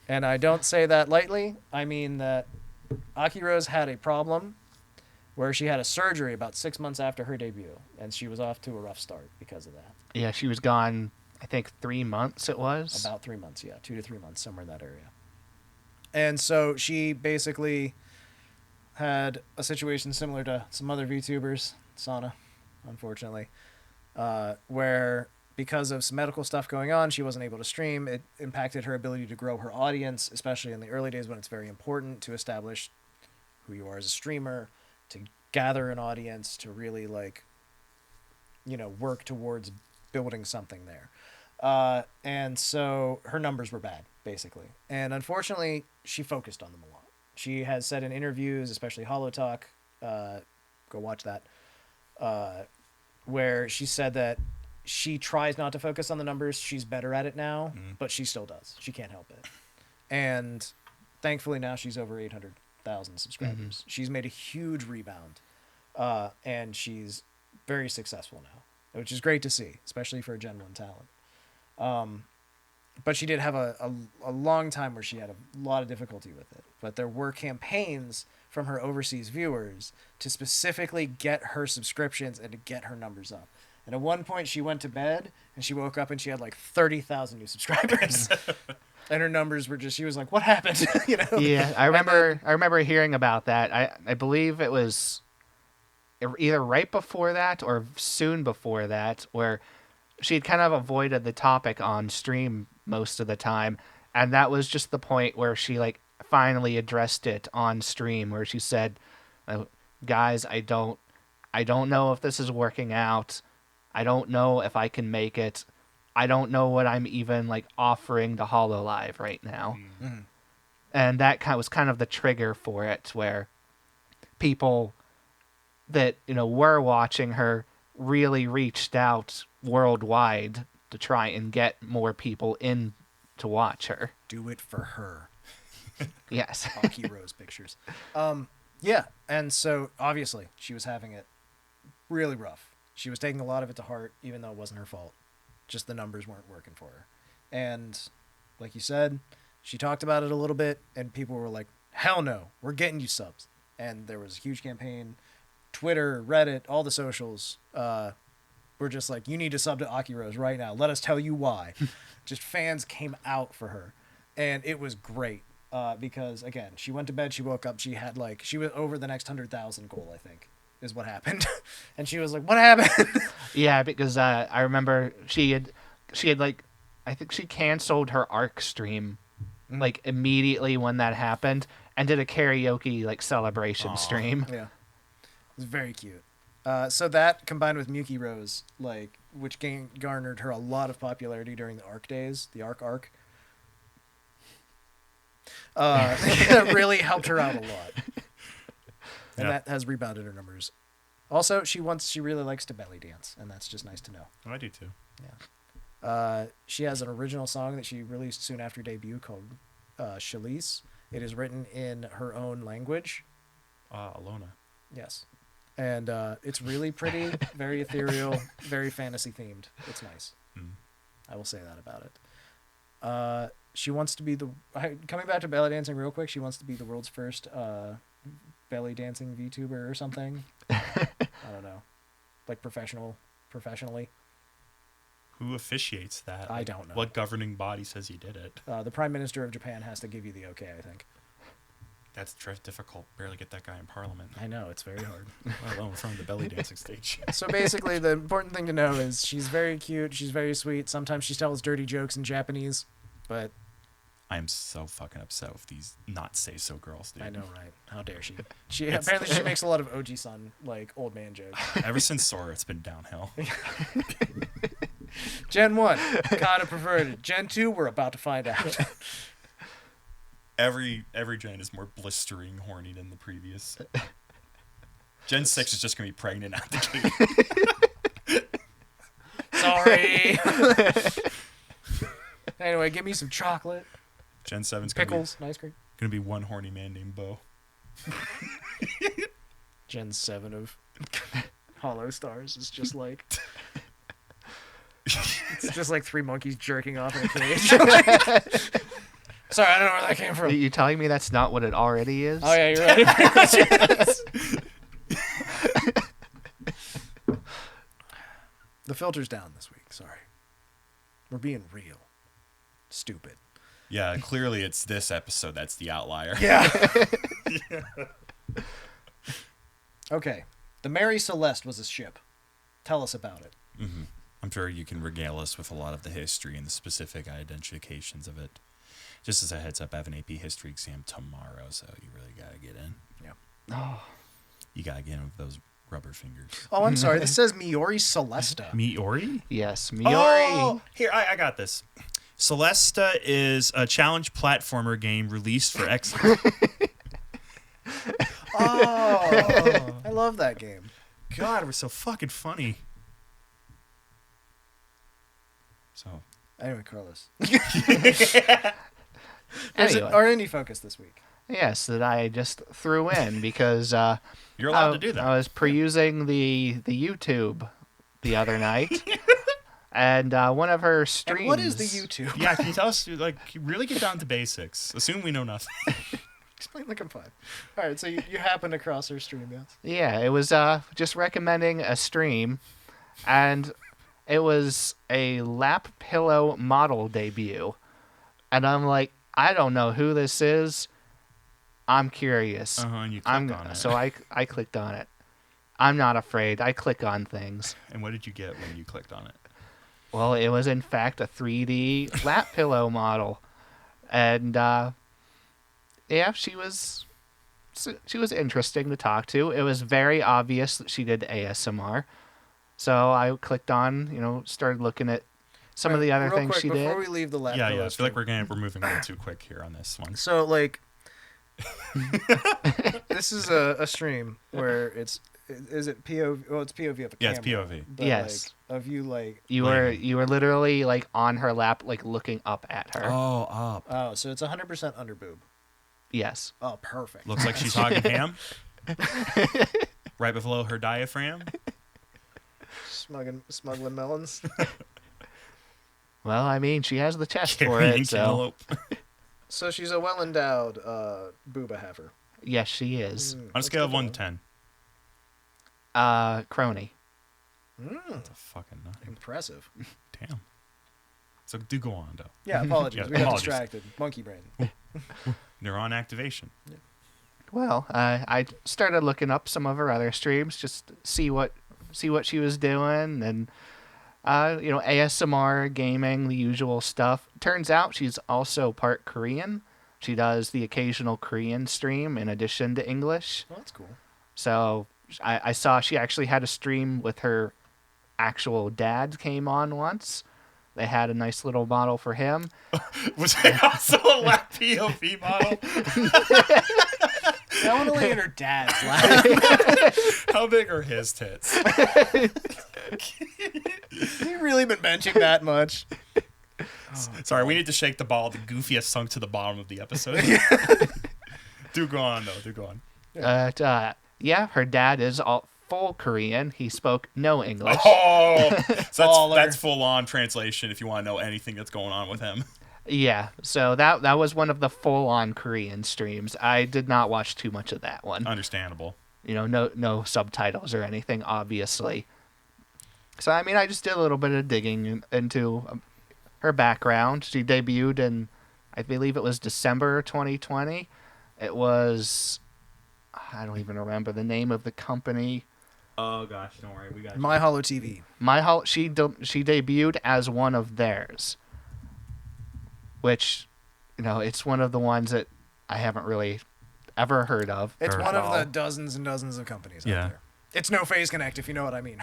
And I don't say that lightly. I mean that Aki Rose had a problem where she had a surgery about 6 months after her debut, and she was off to a rough start because of that. Yeah, she was gone, I think 3 months it was. About 3 months, yeah. 2 to 3 months, somewhere in that area. And so she basically had a situation similar to some other VTubers, Sana, unfortunately, where because of some medical stuff going on, she wasn't able to stream. It impacted her ability to grow her audience, especially in the early days when it's very important to establish who you are as a streamer, to gather an audience, to really work towards building something there. And so her numbers were bad, basically. And unfortunately, she focused on them a lot. She has said in interviews, especially Holo Talk, go watch that, where she said that she tries not to focus on the numbers. She's better at it now, but she still does. She can't help it. And thankfully now she's over 800,000 subscribers. She's made a huge rebound, and she's very successful now, which is great to see, especially for a Gen 1 talent. But she did have a long time where she had a lot of difficulty with it. But there were campaigns from her overseas viewers to specifically get her subscriptions and to get her numbers up. And at one point she went to bed and she woke up and she had like 30,000 new subscribers. And her numbers were just, she was like, what happened? You know? Yeah, I remember hearing about that. I believe it was either right before that or soon before that, where she had kind of avoided the topic on stream most of the time, and that was just the point where she like finally addressed it on stream, where she said, guys, I don't know if this is working out. I don't know if I can make it. I don't know what I'm even like offering to Hololive right now. Mm-hmm. And that was kind of the trigger for it, where people that, you know, were watching her really reached out worldwide to try and get more people in to watch her. Do it for her. Yes. IRyS pictures. Yeah, and so obviously she was having it really rough. She was taking a lot of it to heart, even though it wasn't her fault. Just the numbers weren't working for her. And like you said, she talked about it a little bit, and people were like, hell no, we're getting you subs. And there was a huge campaign. Twitter, Reddit, all the socials were just like, you need to sub to IRyS right now. Let us tell you why. Just fans came out for her. And it was great because, again, she went to bed, she woke up, she was over the next 100,000 goal, I think, is what happened. And she was like, what happened? Yeah, because I remember she had like, I think she canceled her ARC stream like immediately when that happened and did a karaoke like celebration stream. Yeah. It was very cute. So that combined with Miyuki Rose, like, which garnered her a lot of popularity during the ARC days, the ARC, really helped her out a lot. And that has rebounded her numbers. Also, she really likes to belly dance, and that's just nice to know. Oh, I do too. Yeah. She has an original song that she released soon after debut called Shalise. It is written in her own language. Alona. Yes. And it's really pretty, very ethereal, very fantasy themed. It's nice. I will say that about it. She wants to be coming back to belly dancing real quick, she wants to be the world's first belly dancing VTuber or something. I don't know. Like professionally. Who officiates that? I don't know. What governing body says you did it? The Prime Minister of Japan has to give you the okay, I think. That's difficult. Barely get that guy in parliament. I know, it's very hard. Let alone from the belly dancing stage. So basically, the important thing to know is she's very cute, she's very sweet. Sometimes she tells dirty jokes in Japanese, but... I'm so fucking upset with these not say-so girls, dude. I know, right? How dare she? Apparently she makes a lot of Oji-san, like, old man jokes. Ever since Sora, it's been downhill. Gen 1, kind of perverted. Gen 2, we're about to find out. Every gen is more blistering horny than the previous. Gen 6 is just going to be pregnant out the gate. Sorry. Anyway, give me some chocolate. Gen 7's pickles, and ice cream. Going to be one horny man named Bo. Gen 7 of Hollow Stars is just like... It's just like three monkeys jerking off in a cage. Sorry, I don't know where that came from. Are you telling me that's not what it already is? Oh, yeah, you're right. The filter's down this week. Sorry. We're being real. Stupid. Yeah, clearly it's this episode that's the outlier. Yeah. Okay. The Mary Celeste was a ship. Tell us about it. Mm-hmm. I'm sure you can regale us with a lot of the history and the specific identifications of it. Just as a heads up, I have an AP history exam tomorrow, so you really got to get in. Yeah. Oh. You got to get in with those rubber fingers. Oh, I'm sorry. This says Miori Celesta. Miori? Yes, Miori. Oh, here, I got this. Celesta is a challenge platformer game released for Xbox. Oh, I love that game. God, we're so fucking funny. So Anyway, Carlos. Anyway. Our indie focus this week. Yes, that I just threw in because You're allowed to do that. I was perusing the YouTube the other night, and one of her streams. And what is the YouTube? yeah, can you tell us, like, really get down to basics? Assume we know nothing. Explain like I'm 5. All right, so you happened across her stream, yes? Yeah, it was just recommending a stream, and it was a lap pillow model debut, and I'm like, I don't know who this is. I'm curious. And you clicked on it. So I clicked on it. I'm not afraid. I click on things. And what did you get when you clicked on it? Well, it was in fact a 3D lap pillow model, and yeah, she was interesting to talk to. It was very obvious that she did ASMR, so I clicked on, started looking at some of the other Real things quick, she did. Before we leave the lap Yeah, pillow I feel like stream. we're moving a little too quick here on this one. So, like, this is a stream where is it POV? Well, it's POV of a Yeah, camera. it's POV. But, Yes. Like, of you, like... You were literally like on her lap, like looking up at her. Oh, up. Oh, so it's 100% under boob. Yes. Oh, perfect. Looks like she's hogging ham. Right below her diaphragm. Smuggling melons. Well, I mean, she has the chest for Carrying it, so cantaloupe. So she's a well-endowed booba heifer. yes, she is. On a scale of 1 to 10. Crony. That's a fucking nut. Impressive. Damn. So do go on, though. Yeah, apologies. Yeah, We got apologies. distracted. Monkey brain. Neuron activation. Well, I started looking up some of her other streams just to see what she was doing, and ASMR, gaming, the usual stuff. Turns out she's also part Korean. She does the occasional Korean stream in addition to English. Well, that's cool. So I saw she actually had a stream with her actual dad came on once. They had a nice little model for him. Was it also a lap POV model? I want to lay in her dad's lap. How big are his tits? Have you really been benching that much? Sorry, we need to shake the ball. The goofy has sunk to the bottom of the episode. Do go on, though. Do go on. Yeah, her dad is all full Korean. He spoke no English. Oh! So Baller. that's full-on translation if you want to know anything that's going on with him. Yeah, so that was one of the full-on Korean streams. I did not watch too much of that one. Understandable. No subtitles or anything, obviously. So, I mean, I just did a little bit of digging into her background. She debuted in, I believe it was December 2020. It was, I don't even remember the name of the company. Oh, gosh, don't worry. We got My Hollow TV. She debuted as one of theirs, which, it's one of the ones that I haven't really ever heard of. It's Heard one of of the all. dozens and dozens of companies Yeah. out there. It's no Phase Connect, if you know what I mean.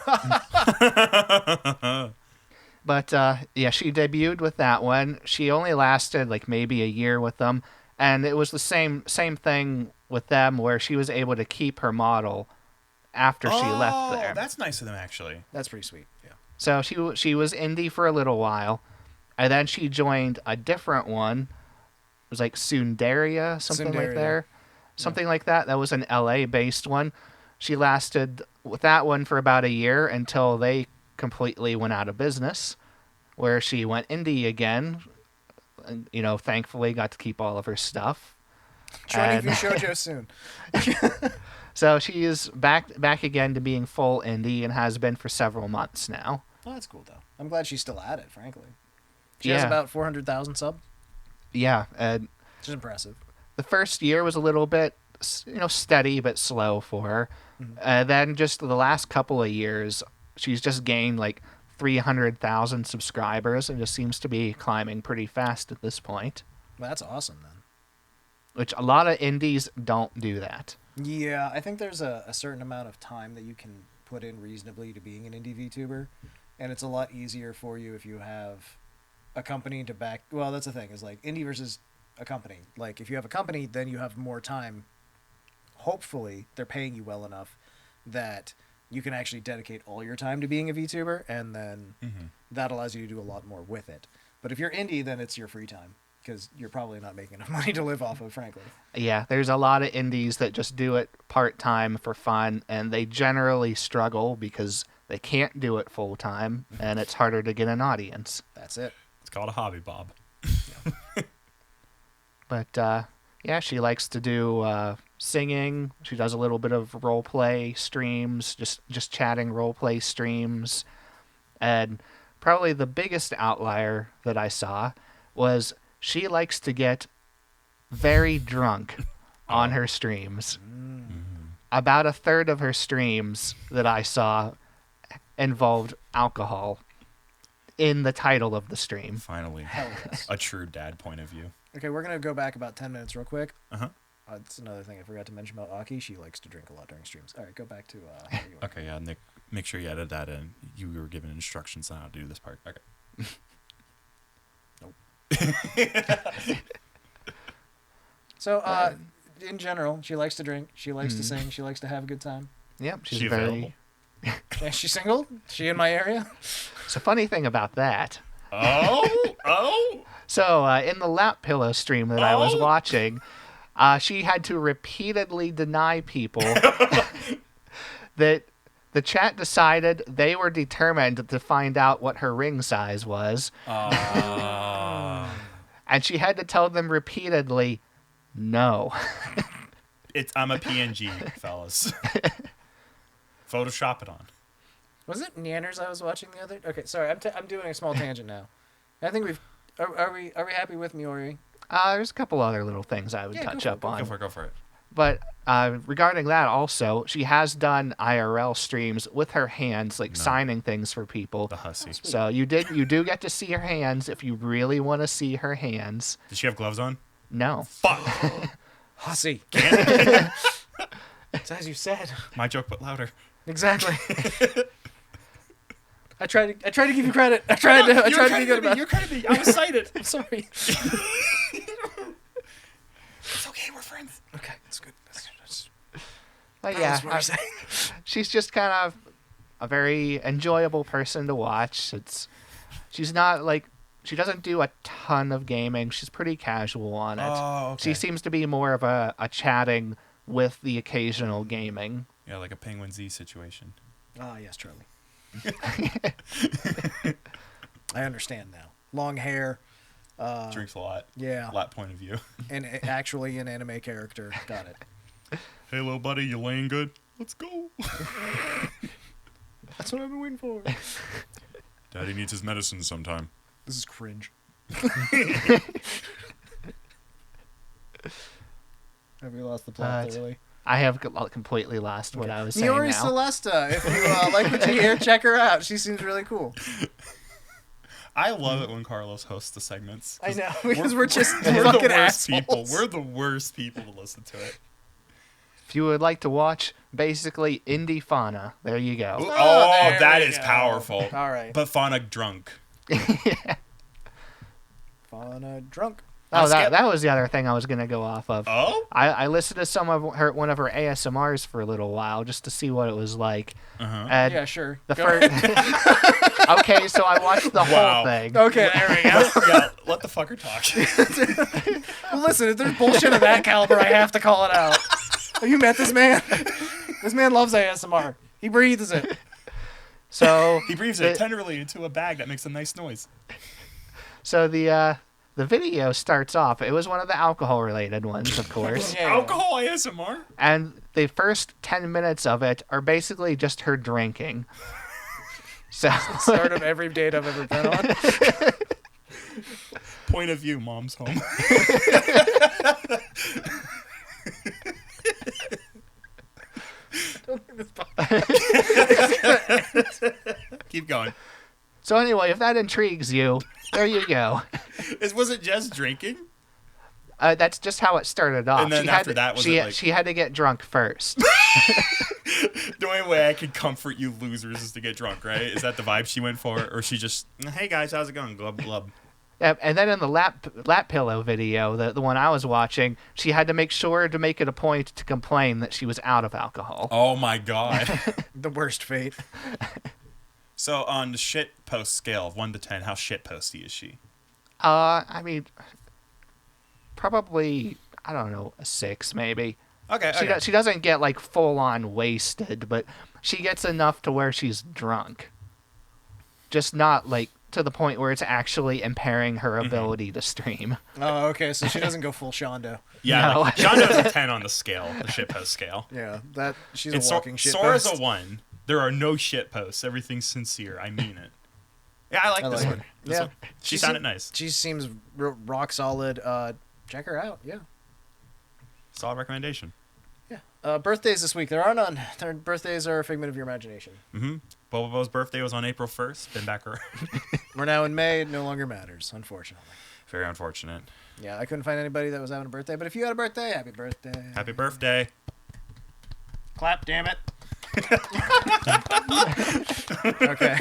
But yeah, she debuted with that one. She only lasted like maybe a year with them, and it was the same thing with them where she was able to keep her model after she left there. That's nice of them, actually. That's pretty sweet. Yeah. So she was indie for a little while, and then she joined a different one. It was like Sundaria, something like Sundaria. there, something like that. That was an LA based one. She lasted with that one for about a year until they completely went out of business, where she went indie again, and thankfully got to keep all of her stuff. Joining And- Vshojo soon. So she is back again to being full indie and has been for several months now. Oh, that's cool, though. I'm glad she's still at it, frankly. She has Yeah. about 400,000 subs, Yeah, and which is impressive. the first year was a little bit steady but slow for her. Then just the last couple of years, she's just gained like 300,000 subscribers and just seems to be climbing pretty fast at this point. Well, that's awesome, then. Which a lot of indies don't do that. Yeah, I think there's a certain amount of time that you can put in reasonably to being an indie VTuber, and it's a lot easier for you if you have a company to back. Well, that's the thing, is like indie versus a company. Like, if you have a company, then you have more time. Hopefully, they're paying you well enough that you can actually dedicate all your time to being a VTuber, and then that allows you to do a lot more with it. But if you're indie, then it's your free time, because you're probably not making enough money to live off of, frankly. Yeah, there's a lot of indies that just do it part-time for fun, and they generally struggle because they can't do it full-time, and it's harder to get an audience. That's it. It's called a hobby, Bob. But, yeah, she likes to do singing. She does a little bit of role-play streams, just chatting role-play streams. And probably the biggest outlier that I saw was she likes to get very drunk on her streams. About a third of her streams that I saw involved alcohol in the title of the stream. Finally, Hell yes. a true dad point of view. Okay, we're going to go back about 10 minutes real quick. Uh-huh. That's another thing I forgot to mention about Aki. She likes to drink a lot during streams. All right, go back to how you were. Okay, yeah, Nick, make sure you edit that in. You were given instructions on how to do this part. Okay. So, in general, she likes to drink. She likes to sing. She likes to have a good time. Yep, she's She very... available? Is she single? She in my area? So funny thing about that. Oh! So in the lap pillow stream that I was watching, she had to repeatedly deny people that the chat decided they were determined to find out what her ring size was. And she had to tell them repeatedly, no. I'm a PNG, fellas. Photoshop it on. Was it Nyanners I was watching the other? Okay, sorry, I'm doing a small tangent now. I think we've. Are we happy with Miori? There's a couple other little things I would touch up on. Go for it. But regarding that also, she has done IRL streams with her hands, like signing things for people. The hussy. So you do get to see her hands if you really want to see her hands. Did she have gloves on? No. Fuck. Hussy. It's as you said. My joke, but louder. Exactly. I tried to give you credit. I tried to be good about it. You're crediting me. I was cited. I'm sorry. It's okay. We're friends. Okay, that's good. That's But that's what yeah, I'm saying. she's just kind of a very enjoyable person to watch. She's not like, she doesn't do a ton of gaming. She's pretty casual on it. Oh, okay. She seems to be more of a chatting with the occasional gaming. Yeah, like a Penguin Z situation. Ah, yes, Charlie. I understand now. Long hair. Drinks a lot. Yeah. Lot point of view. And actually an anime character. Got it. Hey, little buddy, you laying good? Let's go. That's what I've been waiting for. Daddy needs his medicine sometime. This is cringe. Have we lost the plot thoroughly? I have completely lost what I was saying Miori now. Celesta. If you like what you hear, check her out. She seems really cool. I love it when Carlos hosts the segments. I know, because we're the fucking worst assholes. people. We're the worst people to listen to it. If you would like to watch basically indie fauna, there you go. Oh, there that we is go. powerful. All right. But Fauna drunk. Fauna drunk. Oh, that was the other thing I was going to go off of. Oh? I listened to one of her ASMRs for a little while just to see what it was like. Uh-huh. And Yeah, sure. The Go first. Okay, so I watched the Wow. whole thing. Okay, there we go. Yeah, let the fucker talk. Well, listen, if there's bullshit of that caliber, I have to call it out. Have you met this man? This man loves ASMR. He breathes it. So He breathes it tenderly into a bag that makes a nice noise. So the video starts off. It was one of the alcohol-related ones, of course. Yeah. Alcohol ASMR? And the first 10 minutes of it are basically just her drinking. So Start of every date I've ever been on. Point of view, mom's home. Keep going. So anyway, if that intrigues you, there you go. Was it just drinking? That's just how it started off. And then after that, was she it like- she had to get drunk first. The only way I could comfort you losers is to get drunk, right? Is that the vibe she went for? Or she just, hey guys, how's it going? Glub, glub. And then in the lap pillow video, the one I was watching, she had to make sure to make it a point to complain that she was out of alcohol. Oh my god. The worst fate. So on the shit post scale of 1 to 10, how shit posty is she? I mean, probably, I don't know, a 6 maybe. Okay. She doesn't get like full on wasted, but she gets enough to where she's drunk. Just not like to the point where it's actually impairing her ability to stream. Oh, okay. So she doesn't go full Shondo. Yeah, No. like, Shondo's a 10 on the scale, the shit post scale. Yeah, she's And a walking shit Sora's post. a 1. There are no shit posts. Everything's sincere. I mean it. Yeah, I like I this like one. it. This Yeah. one. She sounded nice. She seems rock solid. Check her out. Yeah. Solid recommendation. Yeah. Birthdays this week. There are none. Their birthdays are a figment of your imagination. Mm-hmm. Bobo's birthday was on April 1st. Been back around. We're now in May. It no longer matters, unfortunately. Very unfortunate. Yeah, I couldn't find anybody that was having a birthday. But if you had a birthday, happy birthday. Happy birthday. Clap, damn it. Okay.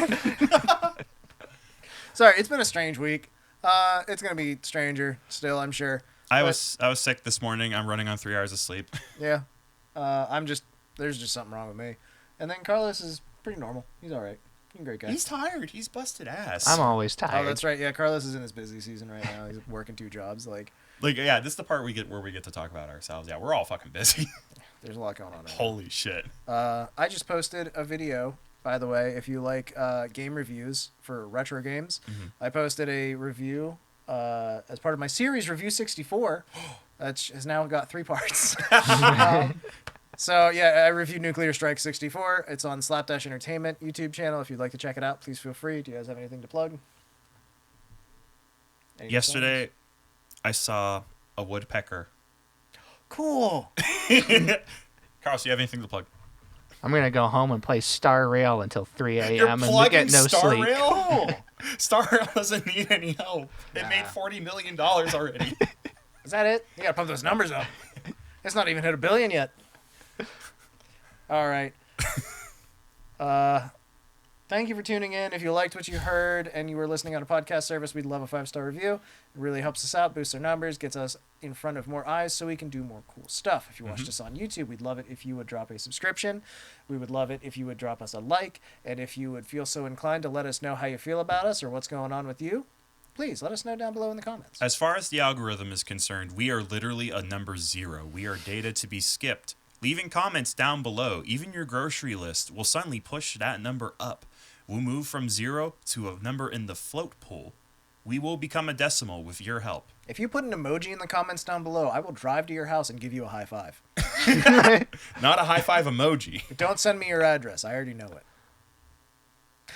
Sorry, it's been a strange week. It's gonna be stranger still, I'm sure. I But, was sick this morning. I'm running on 3 hours of sleep. Yeah. There's just something wrong with me. And then Carlos is pretty normal. He's all right. He's a great guy. He's tired. He's busted ass. I'm always tired. Oh, that's right. Yeah, Carlos is in his busy season right now. He's working 2 jobs. Like, yeah, this is the part where we get to talk about ourselves. Yeah, we're all fucking busy. there's a lot going on. Right Holy shit. now. I just posted a video, by the way, if you like game reviews for retro games. Mhm. I posted a review as part of my series Review 64. That has now got 3 parts. So, yeah, I reviewed Nuclear Strike 64. It's on Slapdash Entertainment YouTube channel. If you'd like to check it out, please feel free. Do you guys have anything to plug? Any Yesterday, I saw a woodpecker. Cool. Carlos, do you have anything to plug? I'm going to go home and play Star Rail until 3 You're a.m. and plugging get no Star sleep. Rail? Star Rail doesn't need any help. It Nah. made $40 million already. Is that it? You gotta pump those numbers up. It's not even hit $1 billion yet. All right. Thank you for tuning in. If you liked what you heard and you were listening on a podcast service, we'd love a 5-star review. It really helps us out, boosts our numbers, gets us in front of more eyes so we can do more cool stuff. If you watched us on YouTube, we'd love it if you would drop a subscription. We would love it if you would drop us a like. And if you would feel so inclined to let us know how you feel about us or what's going on with you, please let us know down below in the comments. As far as the algorithm is concerned, we are literally a number 0. We are data to be skipped. Leaving comments down below, even your grocery list, will suddenly push that number up. We'll move from 0 to a number in the float pool. We will become a decimal with your help. If you put an emoji in the comments down below, I will drive to your house and give you a high five. Not a high five emoji. But don't send me your address. I already know it.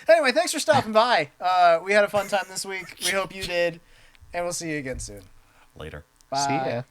Anyway, thanks for stopping by. We had a fun time this week. We hope you did. And we'll see you again soon. Later. Bye. See ya.